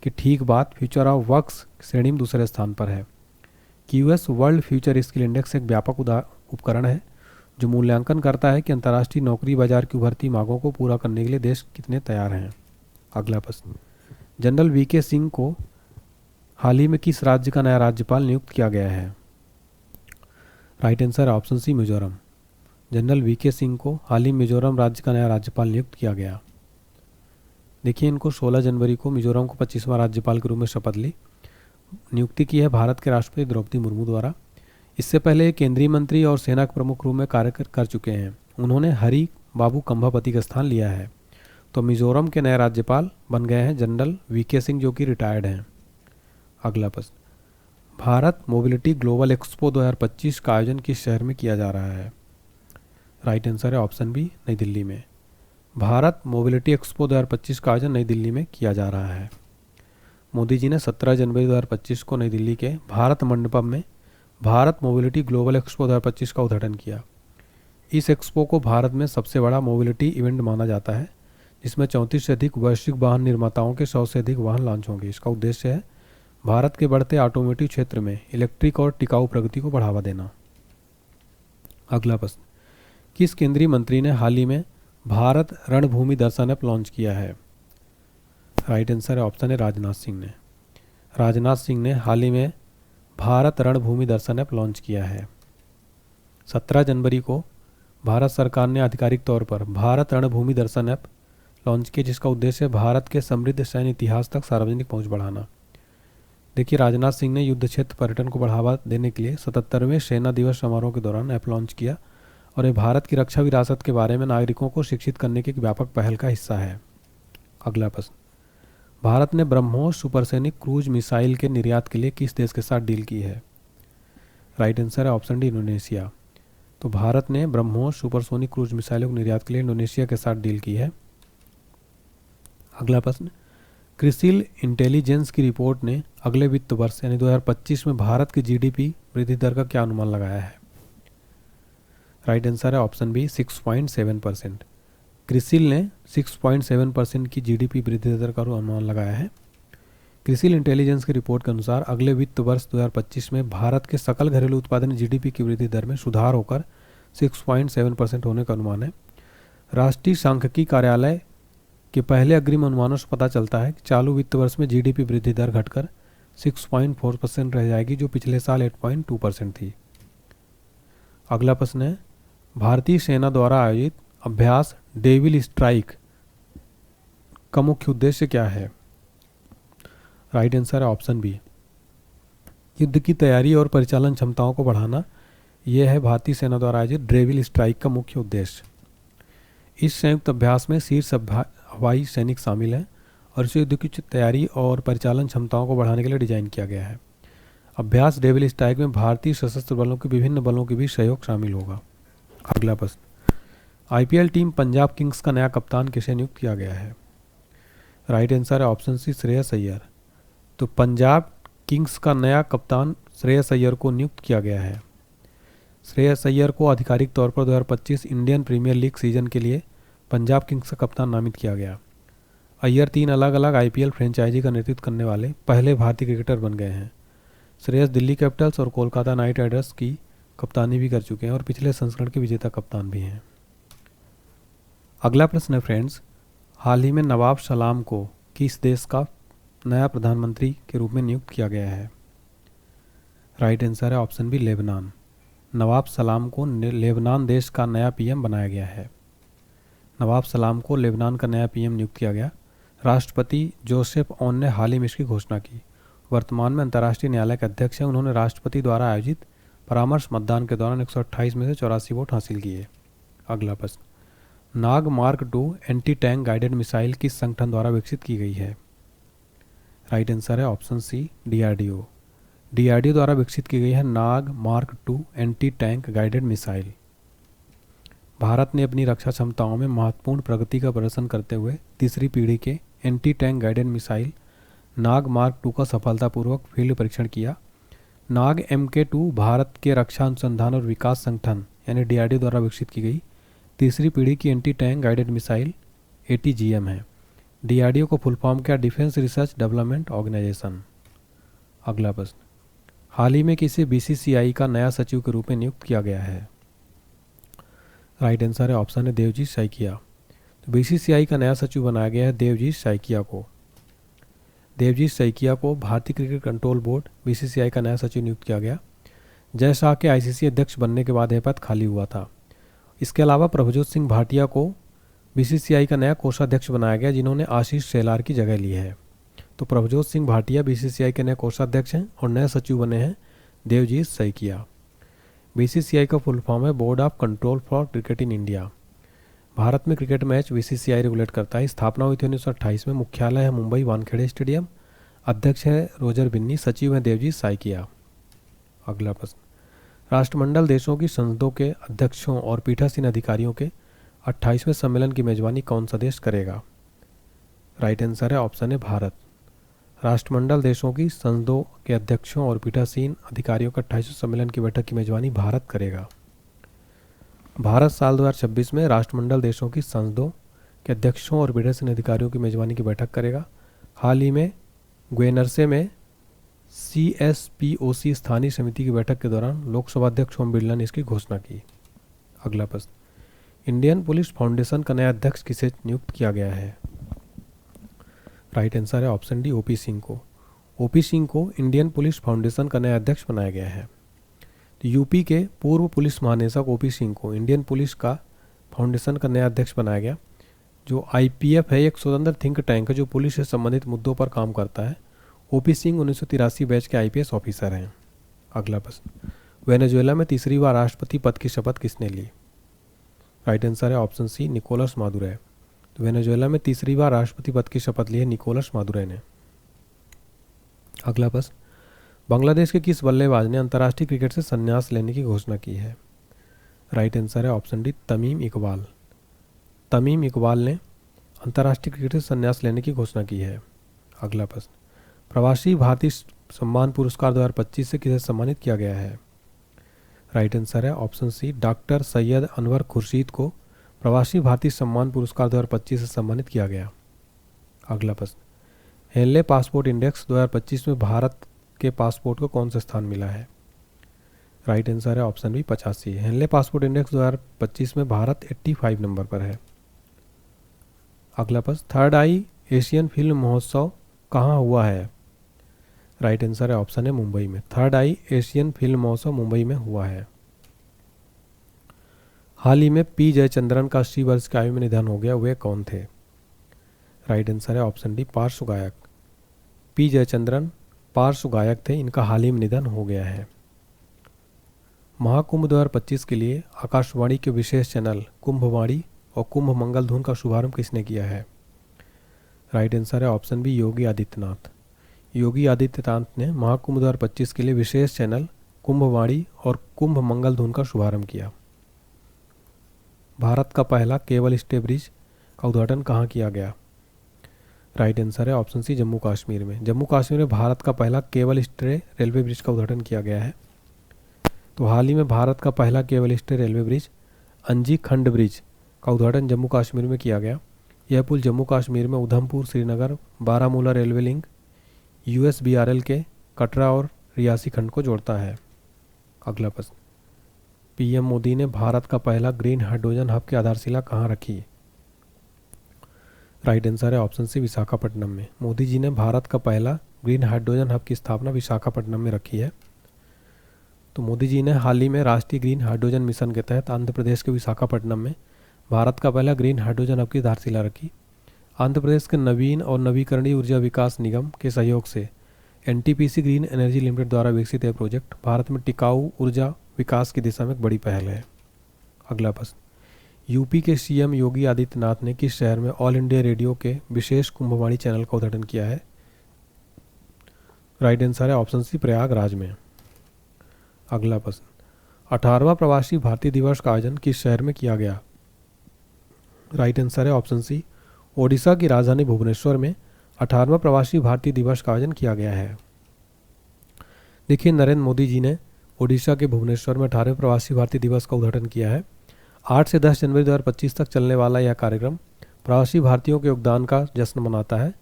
के ठीक बाद फ्यूचर ऑफ वर्क्स श्रेणी में दूसरे स्थान पर है। QS world future skill index एक व्यापक उपकरण है जो मूल्यांकन करता है कि अंतर्राष्ट्रीय नौकरी बाजार की उभरती मांगों को पूरा करने के लिए देश कितने तैयार हैं। अगला प्रश्न, जनरल वीके सिंह को हाल ही में किस राज्य का नया राज्यपाल नियुक्त किया गया है? Right answer option C, Mizoram. General V K Singh को हाल ही मिजोरम राज्य का नया राज्यपाल नियुक्त किया गया। देखिए इनको 16 जनवरी को मिजोरम को 25वां राज्यपाल के रूप में शपथ ली नियुक्ति की है भारत के राष्ट्रपति द्रौपदी मुर्मू द्वारा। इससे पहले केंद्रीय मंत्री और सेना के प्रमुख रूप में कार्य कर चुके हैं। उन्होंने हरि बाबू कंभापति का स्थान लिया है। तो मिजोरम के नए राज्यपाल बन गए हैं जनरल वीके सिंह, जो कि रिटायर्ड हैं। अगला प्रश्न, भारत मोबिलिटी ग्लोबल एक्सपो 2025 का आयोजन किस शहर में किया जा रहा है? राइट आंसर है ऑप्शन बी, नई दिल्ली में। भारत मोबिलिटी एक्सपो 2025 का आयोजन नई दिल्ली में किया जा रहा है। मोदी जी ने 17 जनवरी 2025 को नई दिल्ली के भारत मंडपम में भारत मोबिलिटी ग्लोबल एक्सपो 2025 का उद्घाटन किया। इस एक्सपो को भारत में सबसे बड़ा मोबिलिटी इवेंट माना जाता है, जिसमें 34 से अधिक वैश्विक वाहन निर्माताओं के 100 से अधिक वाहन लॉन्च होंगे। इसका उद्देश्य है भारत के बढ़ते ऑटोमोटिव क्षेत्र में इलेक्ट्रिक और टिकाऊ प्रगति को बढ़ावा देना। अगला प्रश्न, किस केंद्रीय मंत्री ने हाल ही में भारत रणभूमि दर्शन ऐप लॉन्च किया है? राइट आंसर है ऑप्शन है राजनाथ सिंह ने। राजनाथ सिंह ने हाल ही में भारत रणभूमि दर्शन ऐप लॉन्च किया है। 17 जनवरी को भारत सरकार ने आधिकारिक तौर पर भारत रणभूमि दर्शन ऐप लॉन्च किया, जिसका उद्देश्य है भारत के समृद्ध सैन्य इतिहास तक सार्वजनिक पहुंच बढ़ाना। देखिए, राजनाथ सिंह ने युद्ध क्षेत्र पर्यटन को बढ़ावा देने के लिए 77वें सेना दिवस समारोह के दौरान ऐप लॉन्च किया और ये भारत की रक्षा विरासत के बारे में नागरिकों को शिक्षित करने की एक व्यापक पहल का हिस्सा है। अगला प्रश्न, भारत ने ब्रह्मोस सुपरसोनिक क्रूज मिसाइल के निर्यात के लिए किस देश के साथ डील की है? राइट आंसर है ऑप्शन डी, इंडोनेशिया। तो भारत ने ब्रह्मोस सुपरसोनिक क्रूज मिसाइलों के निर्यात के लिए इंडोनेशिया के साथ डील की है। अगला प्रश्न, क्रिसिल इंटेलिजेंस की रिपोर्ट ने अगले वित्त वर्ष यानी 2025 में भारत की जीडीपी वृद्धि दर का क्या अनुमान लगाया है? राइट आंसर है ऑप्शन बी, 6.7%। क्रिसिल ने 6.7% की जीडीपी वृद्धि दर का अनुमान लगाया है। क्रिसिल इंटेलिजेंस की रिपोर्ट के अनुसार अगले वित्त वर्ष 2025 में भारत के सकल घरेलू उत्पादन जीडीपी की वृद्धि दर में सुधार होकर 6.7% होने का अनुमान है। राष्ट्रीय सांख्यिकी कार्यालय के पहले अग्रिम अनुमानों से पता चलता है कि चालू वित्त वर्ष में जीडीपी वृद्धि दर घटकर 6.4% रह जाएगी, जो पिछले साल 8.2% थी। अगला प्रश्न है, भारतीय सेना द्वारा आयोजित अभ्यास डेविल स्ट्राइक का मुख्य उद्देश्य क्या है? राइट आंसर है ऑप्शन बी, युद्ध की तैयारी और परिचालन क्षमताओं को बढ़ाना। यह है भारतीय सेना द्वारा आयोजित डेविल स्ट्राइक का मुख्य उद्देश्य। इस संयुक्त अभ्यास में शीर्ष हवाई सैनिक शामिल हैं और इसे युद्ध की तैयारी और परिचालन क्षमताओं को बढ़ाने के लिए डिजाइन किया गया है। अभ्यास डेविल स्ट्राइक में भारतीय सशस्त्र बलों के विभिन्न बलों के बीच सहयोग शामिल होगा। अगला प्रश्न, आईपीएल टीम पंजाब किंग्स का नया कप्तान किसे नियुक्त किया गया है? राइट आंसर है ऑप्शन सी, श्रेयस अय्यर। तो पंजाब किंग्स का नया कप्तान श्रेयस अय्यर को नियुक्त किया गया है। श्रेयस अय्यर को आधिकारिक तौर पर 2025 इंडियन प्रीमियर लीग सीजन के लिए पंजाब किंग्स का कप्तान नामित किया गया। अय्यर 3 अलग अलग आईपीएल फ्रेंचाइजी का नेतृत्व करने वाले पहले भारतीय क्रिकेटर बन गए हैं। श्रेयस दिल्ली कैपिटल्स और कोलकाता नाइट राइडर्स की कप्तानी भी कर चुके हैं और पिछले संस्करण के विजेता कप्तान भी हैं। अगला प्रश्न है फ्रेंड्स, हाल ही में नवाब सलाम को किस देश का नया प्रधानमंत्री के रूप में नियुक्त किया गया है? राइट आंसर है ऑप्शन बी, लेबनान। नवाब सलाम को लेबनान देश का नया पीएम बनाया गया है। नवाब सलाम को लेबनान का नया पीएम नियुक्त किया गया। राष्ट्रपति जोसेफ ऑन ने हाल ही में इसकी घोषणा की। वर्तमान में अंतर्राष्ट्रीय न्यायालय के अध्यक्ष हैं। उन्होंने राष्ट्रपति द्वारा आयोजित परामर्श मतदान के दौरान 128 में से 84 वोट हासिल किए। अगला प्रश्न, Nag mark 2 anti tank guided missile किस संगठन द्वारा विकसित की गई है? राइट आंसर है ऑप्शन सी, डीआरडीओ। डीआरडीओ द्वारा विकसित की गई है Nag mark 2 anti tank guided missile. Bharat ने अपनी रक्षा क्षमताओं में महत्वपूर्ण प्रगति का प्रदर्शन करते हुए तीसरी पीढ़ी के एंटी टैंक गाइडेड मिसाइल नाग मार्क 2 का सफलतापूर्वक फील्ड परीक्षण किया। नाग MK2 भारत के रक्षा अनुसंधान और विकास संगठन यानी डीआरडीओ द्वारा विकसित की गई तीसरी पीढ़ी की anti tank guided missile ATGM है। डीआरडीओ को फुल फॉर्म किया डिफेंस रिसर्च डेवलपमेंट ऑर्गेनाइजेशन। अगला प्रश्न, हाल ही में किसे BCCI का नया सचिव के रूप में नियुक्त किया गया है? राइट आंसर है ऑप्शन है देवजीत सैकिया। तो BCCI का नया सचिव बनाया गया है देवजीत सैकिया को। देवजीत सैकिया को भारतीय क्रिकेट कंट्रोल बोर्ड BCCI का नया सचिव नियुक्त किया गया। जय शाह के ICC अध्यक्ष बनने के बाद यह पद खाली हुआ था। इसके अलावा प्रभजोत सिंह भाटिया को BCCI का नया कोषाध्यक्ष बनाया गया, जिन्होंने आशीष शेलार की जगह ली है। तो प्रभजोत सिंह भाटिया BCCI के नए कोषाध्यक्ष हैं और नए सचिव बने हैं देवजीत सैकिया। BCCI का फुल फॉर्म है board of control for cricket in India. Bharat में क्रिकेट मैच BCCI रेगुलेट करता है। स्थापना हुई थी 1928 में। मुख्यालय है मुंबई वानखेड़े स्टेडियम। अध्यक्ष है रोजर बिन्नी। सचिव है देवजीत सैकिया। अगला प्रश्न, राष्ट्रमंडल देशों की संसदों के अध्यक्षों और पीठासीन अधिकारियों के 28वें सम्मेलन की मेजबानी कौन सा देश करेगा? राइट आंसर है ऑप्शन है भारत। राष्ट्रमंडल देशों की संसदों के अध्यक्षों और पीठासीन अधिकारियों का 28वें सम्मेलन की बैठक की मेजबानी भारत करेगा। भारत साल 2026 में राष्ट्रमंडल देशों की संसदों के अध्यक्षों और पीठासीन अधिकारियों की मेजबानी की बैठक करेगा। हाल ही में ग्वेनरसे में CSPOC स्थानीय समिति की बैठक के दौरान लोकसभा अध्यक्ष ओम बिरला ने इसकी घोषणा की। अगला प्रश्न, इंडियन पुलिस फाउंडेशन का नया अध्यक्ष किसे नियुक्त किया गया है? राइट आंसर है ऑप्शन डी OP सिंह को। OP सिंह को इंडियन पुलिस फाउंडेशन का नया अध्यक्ष बनाया गया है। तो यूपी के पूर्व पुलिस महानिदेशक OP सिंह को इंडियन पुलिस का फाउंडेशन का नया अध्यक्ष बनाया गया। जो IPF है एक स्वतंत्र थिंक टैंक है जो पुलिस से संबंधित मुद्दों पर काम करता है। OP सिंह 1983 बैच के IPS ऑफिसर हैं। अगला प्रश्न, वेनेजुएला में तीसरी बार राष्ट्रपति पद की शपथ किसने ली? राइट आंसर है ऑप्शन सी निकोलस मादुरो। तो वेनेजुएला में तीसरी बार राष्ट्रपति पद की शपथ ली है निकोलस मादुरो ने। अगला प्रश्न, बांग्लादेश के किस बल्लेबाज ने अंतर्राष्ट्रीय क्रिकेट से संन्यास लेने की घोषणा की है? राइट आंसर है ऑप्शन डी तमीम इकबाल। तमीम इकबाल ने अंतर्राष्ट्रीय क्रिकेट से संन्यास लेने की घोषणा की है। अगला प्रश्न, प्रवासी भारतीय सम्मान पुरस्कार 2025 से किसे सम्मानित किया गया है? राइट आंसर है option C doctor Syed Anwar Khurshid को प्रवासी भारतीय सम्मान पुरस्कार 2025 से सम्मानित किया गया। अगला प्रश्न, हेनले पासपोर्ट इंडेक्स 2025 में भारत के पासपोर्ट को कौन सा स्थान मिला है? राइट आंसर है option B 85। Henley passport index 2025 में भारत 85 नंबर पर है। अगला प्रश्न, थर्ड आई एशियन फिल्म महोत्सव कहाँ हुआ है? राइट आंसर है ऑप्शन है मुंबई में। थर्ड आई एशियन फिल्म महोत्सव मुंबई में हुआ है। हाल ही में P जयचंद्रन का 80 वर्ष की आयु में निधन हो गया, वे कौन थे? राइट आंसर है ऑप्शन डी पार्श्व गायक। P जयचंद्रन पार्श्व गायक थे, इनका हाल ही में निधन हो गया है। महाकुंभ 2025 के लिए आकाशवाणी के विशेष चैनल कुंभवाणी और कुंभ मंगल धुन का शुभारंभ किसने किया है? राइट आंसर है ऑप्शन बी योगी आदित्यनाथ। योगी आदित्यनाथ ने महाकुंभ 2025 के लिए विशेष चैनल कुंभवाणी और कुंभ मंगल धुन का शुभारंभ किया। भारत का पहला केबल स्टे ब्रिज का उद्घाटन कहाँ किया गया? राइट आंसर है ऑप्शन सी जम्मू कश्मीर में। जम्मू कश्मीर में भारत का पहला केबल स्टे रेलवे ब्रिज का उद्घाटन किया गया है। तो हाल ही में भारत का पहला केबल स्टे रेलवे ब्रिज अंजी खंड ब्रिज का उद्घाटन जम्मू कश्मीर में किया गया। यह पुल जम्मू कश्मीर में Udhampur, Srinagar, Baramulla railway link, USBRL के कटरा और रियासी खंड को जोड़ता है। अगला प्रश्न, PM मोदी ने भारत का पहला ग्रीन हाइड्रोजन हब की आधारशिला कहाँ रखी? राइट आंसर है ऑप्शन सी विशाखापट्टनम में। मोदी जी ने भारत का पहला ग्रीन हाइड्रोजन हब की स्थापना विशाखापट्टनम में रखी है। तो मोदी जी ने हाल ही में राष्ट्रीय ग्रीन हाइड्रोजन मिशन के तहत आंध्र प्रदेश के विशाखापट्टनम में भारत का पहला ग्रीन हाइड्रोजन हब की आधारशिला रखी। आंध्र प्रदेश के नवीन और नवीकरणीय ऊर्जा विकास निगम के सहयोग से NTPC ग्रीन एनर्जी लिमिटेड द्वारा विकसित यह प्रोजेक्ट भारत में टिकाऊ ऊर्जा विकास की दिशा में एक बड़ी पहल है। अगला प्रश्न, यूपी के CM योगी आदित्यनाथ ने किस शहर में ऑल इंडिया रेडियो के विशेष कुंभवाणी चैनल का उद्घाटन किया है? राइट आंसर है ऑप्शन सी प्रयागराज में। अगला प्रश्न, 18वां प्रवासी भारतीय दिवस का आयोजन किस शहर में किया गया? राइट आंसर है ऑप्शन सी ओडिशा की राजधानी भुवनेश्वर में 18वां प्रवासी भारतीय दिवस का आयोजन किया गया है। देखिए, नरेंद्र मोदी जी ने ओडिशा के भुवनेश्वर में 18वें प्रवासी भारतीय दिवस का उद्घाटन किया है। 8 से 10 जनवरी 2025 तक चलने वाला यह कार्यक्रम प्रवासी भारतीयों के योगदान का जश्न मनाता है।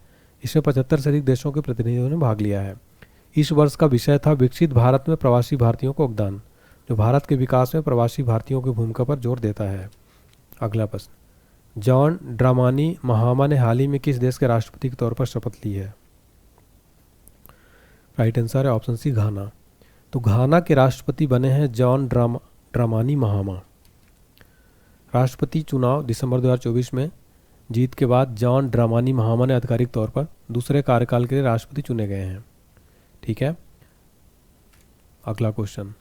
इसमें 75 से अधिक देशों के प्रतिनिधियों ने भाग लिया है। इस वर्ष का विषय था विकसित भारत में प्रवासी भारतीयों का योगदान, जो भारत के विकास में प्रवासी भारतीयों की भूमिका पर जोर देता है। अगला प्रश्न, जॉन ड्रामानी महामा ने हाल ही में किस देश के राष्ट्रपति के तौर पर शपथ ली है? राइट आंसर है ऑप्शन सी घाना। तो घाना के राष्ट्रपति बने हैं जॉन ड्रामानी महामा। राष्ट्रपति चुनाव दिसंबर 2024 में जीत के बाद जॉन ड्रामानी महामा ने आधिकारिक तौर पर दूसरे कार्यकाल के लिए राष्ट्रपति चुने गए हैं। ठीक है। अगला क्वेश्चन,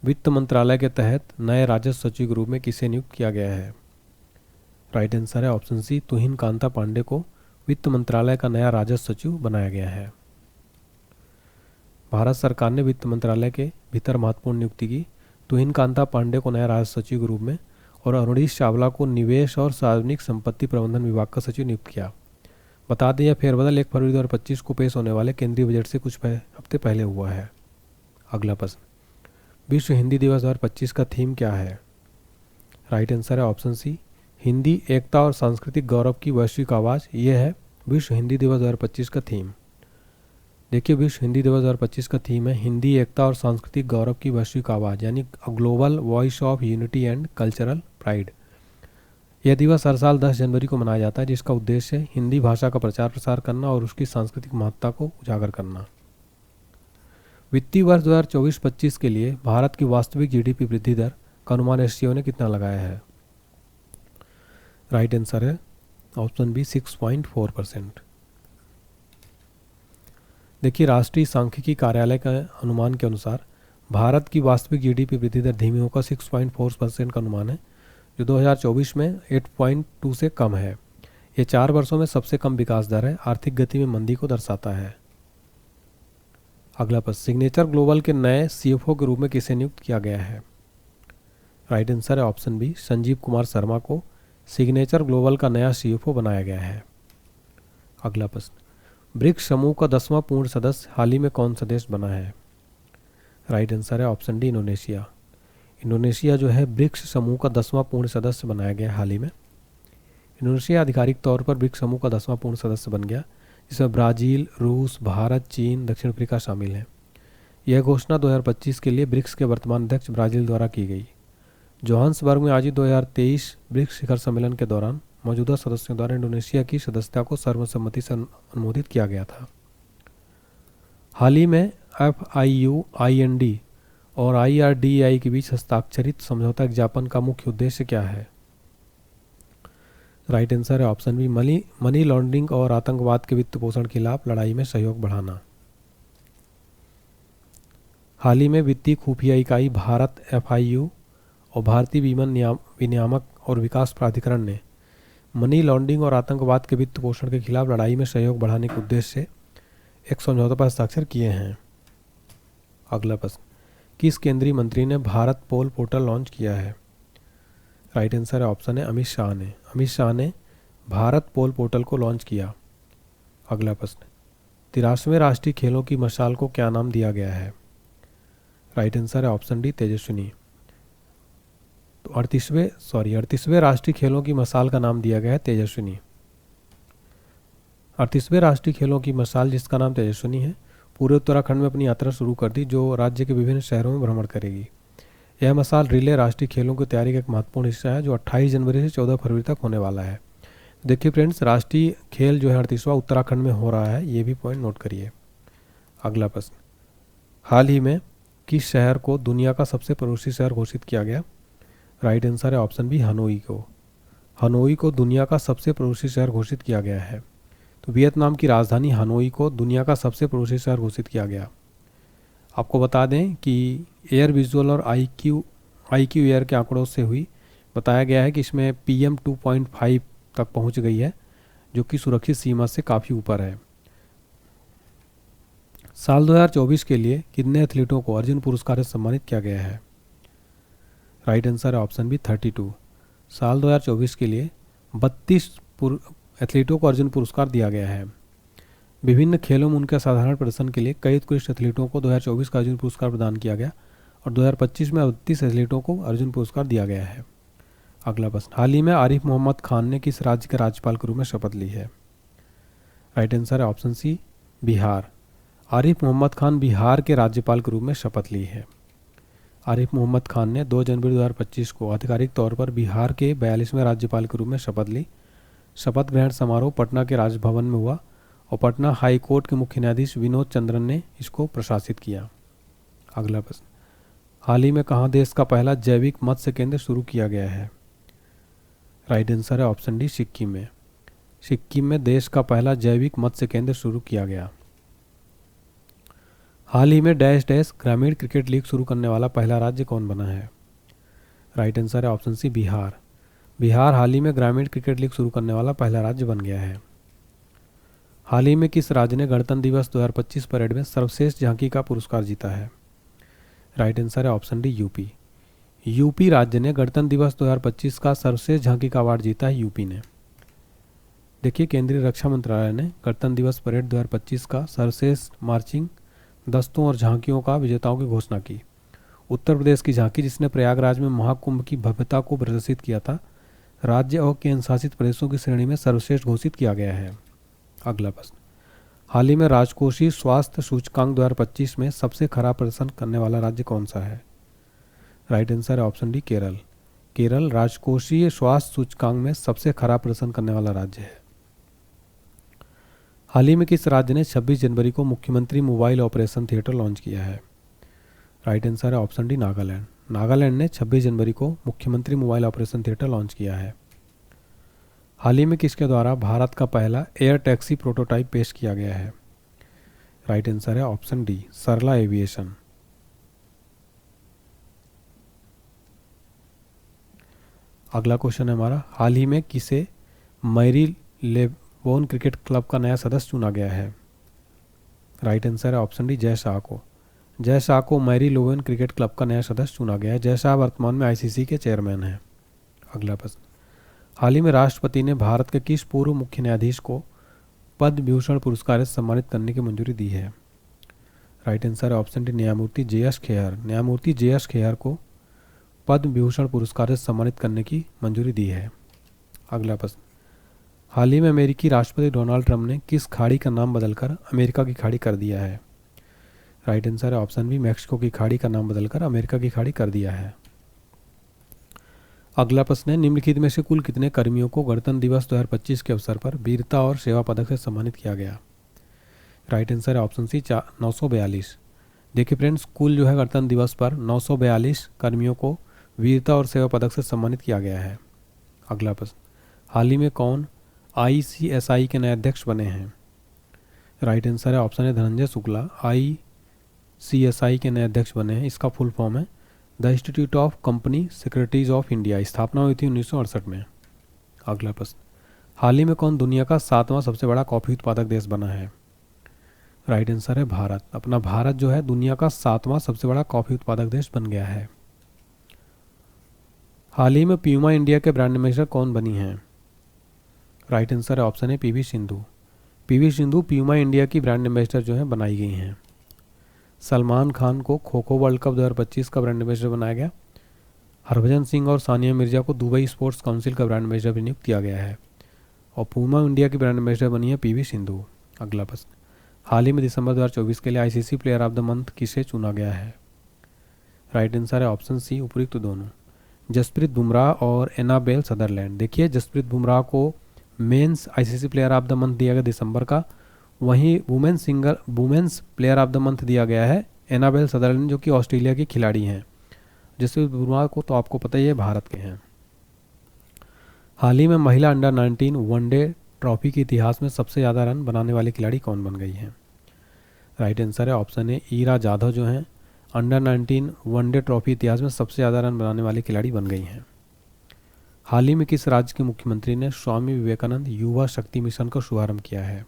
वित्त मंत्रालय के तहत नए राजस्व सचिव के रूप में किसे नियुक्त किया गया है? राइट आंसर है ऑप्शन सी तुहिन कांता पांडे को वित्त मंत्रालय का नया राजस्व सचिव बनाया गया है। भारत सरकार ने वित्त मंत्रालय के भीतर महत्वपूर्ण नियुक्ति की। तुहिन कांता पांडे को नया राष्ट्र सचिव के रूप में और अरुणीश चावला को निवेश और सार्वजनिक संपत्ति प्रबंधन विभाग का सचिव नियुक्त किया। बता दें यह फेरबदल 1 फरवरी 2025 को पेश होने वाले केंद्रीय बजट से कुछ हफ्ते पहले हुआ है। अगला प्रश्न, विश्व हिंदी दिवस 2025 का थीम क्या है? राइट आंसर है ऑप्शन सी, हिंदी एकता और सांस्कृतिक गौरव की वैश्विक आवाज़। यह है विश्व हिंदी दिवस 2025 का थीम। देखिए, विश्व हिंदी दिवस 2025 का थीम है हिंदी एकता और सांस्कृतिक गौरव की वैश्विक आवाज़, यानी global voice of unity and cultural pride. यह दिवस हर साल 10 जनवरी को मनाया जाता है, जिसका उद्देश्य है हिंदी भाषा का प्रचार प्रसार करना और उसकी सांस्कृतिक महत्ता को उजागर करना। वित्तीय वर्ष 2024-25 के लिए भारत की वास्तविक जीडीपी वृद्धि दर का अनुमान एससीओ ने कितना लगाया है? राइट आंसर है ऑप्शन बी 6.4%। देखिए, राष्ट्रीय सांख्यिकी कार्यालय के अनुमान के अनुसार भारत की वास्तविक जीडीपी वृद्धि दर धीमी होकर 6.4% का अनुमान है, जो 2024 में 8.2 से कम है। ये 4 वर्षों में सबसे कम विकास दर है, आर्थिक गति में मंदी को दर्शाता है। अगला प्रश्न, सिग्नेचर ग्लोबल के नए सीएफओ के रूप में किसे नियुक्त किया गया है? राइट आंसर है ऑप्शन बी, संजीव कुमार शर्मा को सिग्नेचर ग्लोबल का नया सीएफओ बनाया गया है। अगला प्रश्न, ब्रिक्स समूह का 10वां पूर्ण सदस्य हाल ही में कौन सा देश बना है? राइट आंसर है ऑप्शन डी, इंडोनेशिया। इंडोनेशिया जो है ब्रिक्स समूह का 10वां पूर्ण सदस्य बनाया गया हाल ही में। इंडोनेशिया आधिकारिक तौर पर ब्रिक्स समूह का 10वां पूर्ण सदस्य बन गया, जिसमें ब्राज़ील, रूस, भारत, चीन, दक्षिण अफ्रीका शामिल हैं। यह घोषणा 2025 के लिए ब्रिक्स के वर्तमान अध्यक्ष ब्राज़ील द्वारा की गई। जोहान्सबर्ग में आयोजित 2023 ब्रिक्स शिखर सम्मेलन के दौरान मौजूदा सदस्यों द्वारा इंडोनेशिया की सदस्यता को सर्वसम्मति से अनुमोदित किया गया था। हाल ही में FIU, IND और IRDAI के बीच हस्ताक्षरित समझौता ज्ञापन का मुख्य उद्देश्य क्या है? राइट आंसर है ऑप्शन बी, मनी लॉन्ड्रिंग और आतंकवाद के वित्त पोषण के खिलाफ लड़ाई में सहयोग बढ़ाना। हाल ही में वित्तीय खुफिया इकाई भारत FIU और भारतीय विनियामक और विकास प्राधिकरण ने मनी लॉन्ड्रिंग और आतंकवाद के वित्त पोषण के खिलाफ लड़ाई में सहयोग बढ़ाने के उद्देश्य से एक समझौते पर हस्ताक्षर किए हैं। अगला प्रश्न, किस केंद्रीय मंत्री ने भारत पोल पोर्टल लॉन्च किया है? राइट आंसर है ऑप्शन है अमित शाह ने। अमित शाह ने भारत पोल पोर्टल को लॉन्च किया। अगला प्रश्न, 83वें राष्ट्रीय खेलों की मशाल को क्या नाम दिया गया है? राइट आंसर है ऑप्शन डी, तेजस्विनी। तो 38वें राष्ट्रीय खेलों की मशाल का नाम दिया गया है तेजस्विनी। 38वें राष्ट्रीय खेलों की मशाल, जिसका नाम तेजस्विनी है, पूरे उत्तराखंड में अपनी यात्रा शुरू कर दी, जो राज्य के विभिन्न शहरों में भ्रमण करेगी। यह मशाल रिले राष्ट्रीय खेलों की तैयारी का एक महत्वपूर्ण हिस्सा है, जो 28 जनवरी से 14 फरवरी तक होने वाला है। देखिए फ्रेंड्स, राष्ट्रीय खेल जो है 38वां उत्तराखंड में हो रहा है, ये भी पॉइंट नोट करिए। अगला प्रश्न, हाल ही में किस शहर को दुनिया का सबसे प्रदूषित शहर घोषित किया गया? राइट आंसर है ऑप्शन बी, हनोई को। हनोई को दुनिया का सबसे प्रदूषित शहर घोषित किया गया है। तो वियतनाम की राजधानी हनोई को दुनिया का सबसे प्रदूषित शहर घोषित किया गया। आपको बता दें कि एयर विजुअल और IQ एयर के आंकड़ों से हुई बताया गया है कि इसमें PM 2.5 तक पहुंच गई है, जो कि सुरक्षित सीमा से काफ़ी ऊपर है। साल 2024 के लिए कितने एथलीटों को अर्जुन पुरस्कार से सम्मानित किया गया है? राइट आंसर है ऑप्शन बी, 32। साल 2024 के लिए 32 एथलीटों को अर्जुन पुरस्कार दिया गया है। विभिन्न खेलों में उनके असाधारण प्रदर्शन के लिए कई उत्कृष्ट एथलीटों को 2024 का अर्जुन पुरस्कार प्रदान किया गया और 2025 में 32 एथलीटों को अर्जुन पुरस्कार दिया गया है। अगला प्रश्न, हाल ही में आरिफ मोहम्मद खान ने किस राज्य के राज्यपाल के रूप में शपथ ली है? राइट आंसर है ऑप्शन सी, बिहार। आरिफ मोहम्मद खान बिहार के राज्यपाल के रूप में शपथ ली है। आरिफ मोहम्मद खान ने 2 जनवरी 2025 को आधिकारिक तौर पर बिहार के 42वें राज्यपाल के रूप में शपथ ली। शपथ ग्रहण समारोह पटना के राजभवन में हुआ और पटना हाई कोर्ट के मुख्य न्यायाधीश विनोद चंद्रन ने इसको प्रशासित किया। अगला प्रश्न, हाल ही में कहाँ देश का पहला जैविक मत्स्य केंद्र शुरू किया गया है? राइट आंसर है ऑप्शन डी, सिक्किम में। सिक्किम में देश का पहला जैविक मत्स्य केंद्र शुरू किया गया। हाल ही में डैश डैश ग्रामीण क्रिकेट लीग शुरू करने वाला पहला राज्य कौन बना है? राइट आंसर है ऑप्शन सी, बिहार। बिहार हाल ही में ग्रामीण क्रिकेट लीग शुरू करने वाला पहला राज्य बन गया है। हाल ही में किस राज्य ने गणतंत्र दिवस 2025 परेड में सर्वश्रेष्ठ झांकी का पुरस्कार जीता है? राइट आंसर है ऑप्शन डी यूपी। यूपी राज्य ने गणतंत्र दिवस 2025 का सर्वश्रेष्ठ झांकी का अवार्ड जीता है यूपी ने। देखिए, केंद्रीय रक्षा मंत्रालय ने गणतंत्र दिवस परेड 2025 का सर्वश्रेष्ठ मार्चिंग दस्तों और झांकियों का विजेताओं की घोषणा की। उत्तर प्रदेश की झांकी, जिसने प्रयागराज में महाकुंभ की भव्यता को प्रदर्शित किया था, राज्य और केंद्र शासित प्रदेशों की श्रेणी में सर्वश्रेष्ठ घोषित किया गया है। अगला प्रश्न, हाल ही में राजकोषीय स्वास्थ्य सूचकांक 2025 में सबसे खराब प्रदर्शन करने वाला राज्य कौन सा है? राइट आंसर है ऑप्शन डी केरल। केरल राजकोषीय स्वास्थ्य सूचकांक में सबसे खराब प्रदर्शन करने वाला राज्य है। हाल ही में किस राज्य ने 26 जनवरी को मुख्यमंत्री मोबाइल ऑपरेशन थिएटर लॉन्च किया है? राइट आंसर है ऑप्शन डी नागालैंड। नागालैंड ने 26 जनवरी को मुख्यमंत्री मोबाइल ऑपरेशन थिएटर लॉन्च किया है। हाल ही में किसके द्वारा भारत का पहला एयर टैक्सी प्रोटोटाइप पेश किया गया है? राइट आंसर है ऑप्शन डी सरला एविएशन। अगला क्वेश्चन है हमारा, हाल ही में किसे मैरी लेबोन क्रिकेट क्लब का नया सदस्य चुना गया है? राइट आंसर है ऑप्शन डी जय शाह को। जय शाह को मैरी लोवेन क्रिकेट क्लब का नया सदस्य चुना गया है। जय शाह वर्तमान में आईसीसी के चेयरमैन हैं। अगला प्रश्न, हाल ही में राष्ट्रपति ने भारत के किस पूर्व मुख्य न्यायाधीश को पद्म विभूषण पुरस्कार से सम्मानित करने की मंजूरी दी है? राइट आंसर है ऑप्शन डी न्यायमूर्ति जे.एस. खेहर। न्यायमूर्ति जे.एस. खेहर को पद्म विभूषण पुरस्कार से सम्मानित करने की मंजूरी दी है। अगला प्रश्न, हाल ही में अमेरिकी राष्ट्रपति डोनाल्ड ट्रंप ने किस खाड़ी का नाम बदलकर अमेरिका की खाड़ी कर दिया है? राइट आंसर है ऑप्शन बी मैक्सिको की खाड़ी का नाम बदलकर अमेरिका की खाड़ी कर दिया है। अगला प्रश्न है, निम्नलिखित में से कुल कितने कर्मियों को गणतंत्र दिवस 2025 के अवसर पर वीरता और सेवा पदक से सम्मानित किया गया? राइट आंसर है ऑप्शन सी 942। देखिए फ्रेंड्स, कुल जो है गणतंत्र दिवस पर 942 कर्मियों को वीरता और सेवा पदक से सम्मानित किया गया है। अगला प्रश्न, हाल ही में कौन ICSI के नए अध्यक्ष बने हैं? राइट आंसर है ऑप्शन है धनंजय शुक्ला। ICSI के नए अध्यक्ष बने हैं। इसका फुल फॉर्म है the institute of company secretaries of India. स्थापना हुई थी 1968 में। अगला प्रश्न, हाल ही में कौन दुनिया का 7वां सबसे बड़ा कॉफी उत्पादक देश बना है? राइट आंसर है भारत। अपना भारत जो है दुनिया का 7वां सबसे बड़ा कॉफी उत्पादक देश बन गया है। हाल ही में प्यूमा इंडिया के ब्रांड एम्बेसडर कौन बनी हैं? राइट आंसर है ऑप्शन है PV Sindhu. PV Sindhu Puma India की ब्रांड एम्बेसडर जो है बनाई गई हैं। सलमान खान को खो खो वर्ल्ड कप 2025 का ब्रांड एम्बेसडर बनाया गया। हरभजन सिंह और सानिया मिर्जा को दुबई स्पोर्ट्स काउंसिल का ब्रांड एम्बेसडर भी नियुक्त किया गया है। और प्यूमा इंडिया की ब्रांड एम्बेसडर बनी है पीवी सिंधु। अगला प्रश्न, हाल ही में दिसंबर 2024 के लिए ICC player of the month किसे चुना गया है? राइट आंसर है ऑप्शन सी उपयुक्त दोनों, जसप्रीत बुमराह और एनाबेल सदरलैंड। देखिए, जसप्रीत बुमराह को men's ICC player of the month दिया गया दिसंबर का, वहीं women's player of the month दिया गया है एनाबेल सदरलैंड, जो कि ऑस्ट्रेलिया की खिलाड़ी हैं। जसप्रीत बुमराह को तो आपको पता ही है भारत के हैं। हाल ही में महिला अंडर 19 वनडे ट्रॉफी के इतिहास में सबसे ज़्यादा रन बनाने वाली खिलाड़ी कौन बन गई हैं? राइट आंसर है ऑप्शन ए ईरा जाधव जो हैं अंडर 19 वनडे ट्रॉफी इतिहास में सबसे ज़्यादा रन बनाने वाली खिलाड़ी बन गई हैं। हाल ही में किस राज्य के मुख्यमंत्री ने स्वामी विवेकानंद युवा शक्ति मिशन का शुभारंभ किया है?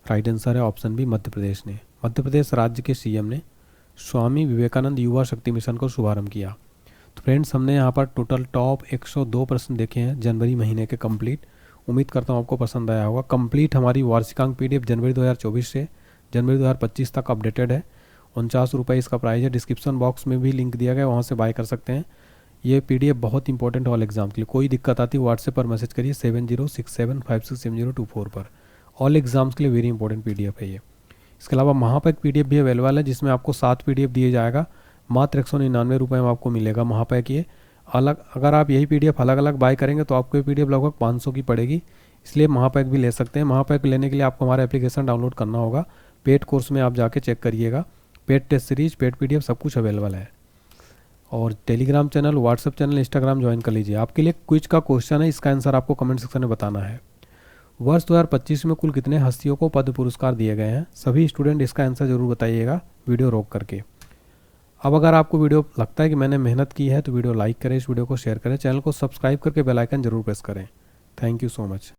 राइट आंसर है ऑप्शन बी मध्य प्रदेश ने। मध्य प्रदेश राज्य के सीएम ने स्वामी विवेकानंद युवा शक्ति मिशन का शुभारंभ किया। तो फ्रेंड्स, हमने यहाँ पर टोटल टॉप 102 प्रश्न देखे हैं जनवरी महीने के कंप्लीट। उम्मीद करता हूँ आपको पसंद आया होगा। कंप्लीट हमारी वार्षिकांक PDF जनवरी 2024 से जनवरी 2025 तक अपडेटेड है। 49 रुपये इसका प्राइस है। डिस्क्रिप्शन बॉक्स में भी लिंक दिया गया, वहाँ से बाय कर सकते हैं। ये PDF बहुत इंपॉर्टेंट ऑल एग्जाम के लिए। कोई दिक्कत आती है व्हाट्सएप पर मैसेज करिए 7067567024 पर। ऑल एग्जाम्स के लिए वेरी इंपॉर्टेंट PDF है ये। इसके अलावा महापैक PDF भी अवेलेबल है, जिसमें आपको 7 PDF दिए जाएगा। मात्र 199 रुपये में आपको मिलेगा महापैक ये अलग। अगर आप यही PDF अलग अलग बाय करेंगे तो आपको ये PDF लगभग 500 की पड़ेगी, इसलिए महापैक भी ले सकते हैं। महापैक लेने के लिए आपको हमारा एप्लीकेशन डाउनलोड करना होगा। पेड कोर्स में आप जाके चेक करिएगा, paid test series, paid PDF सब कुछ अवेलेबल है। और Telegram channel, WhatsApp channel, Instagram join कर लीजिए। आपके लिए क्विज का क्वेश्चन है, इसका आंसर आपको कमेंट सेक्शन में बताना है। वर्ष 2025 में कुल कितने हस्तियों को पद्म पुरस्कार दिए गए हैं? सभी स्टूडेंट इसका आंसर जरूर बताइएगा वीडियो रोक करके। अब अगर आपको वीडियो लगता है कि मैंने मेहनत की है तो वीडियो लाइक करें, इस वीडियो को शेयर करें, चैनल को सब्सक्राइब करके बेल आइकन जरूर प्रेस करें। Thank you so much.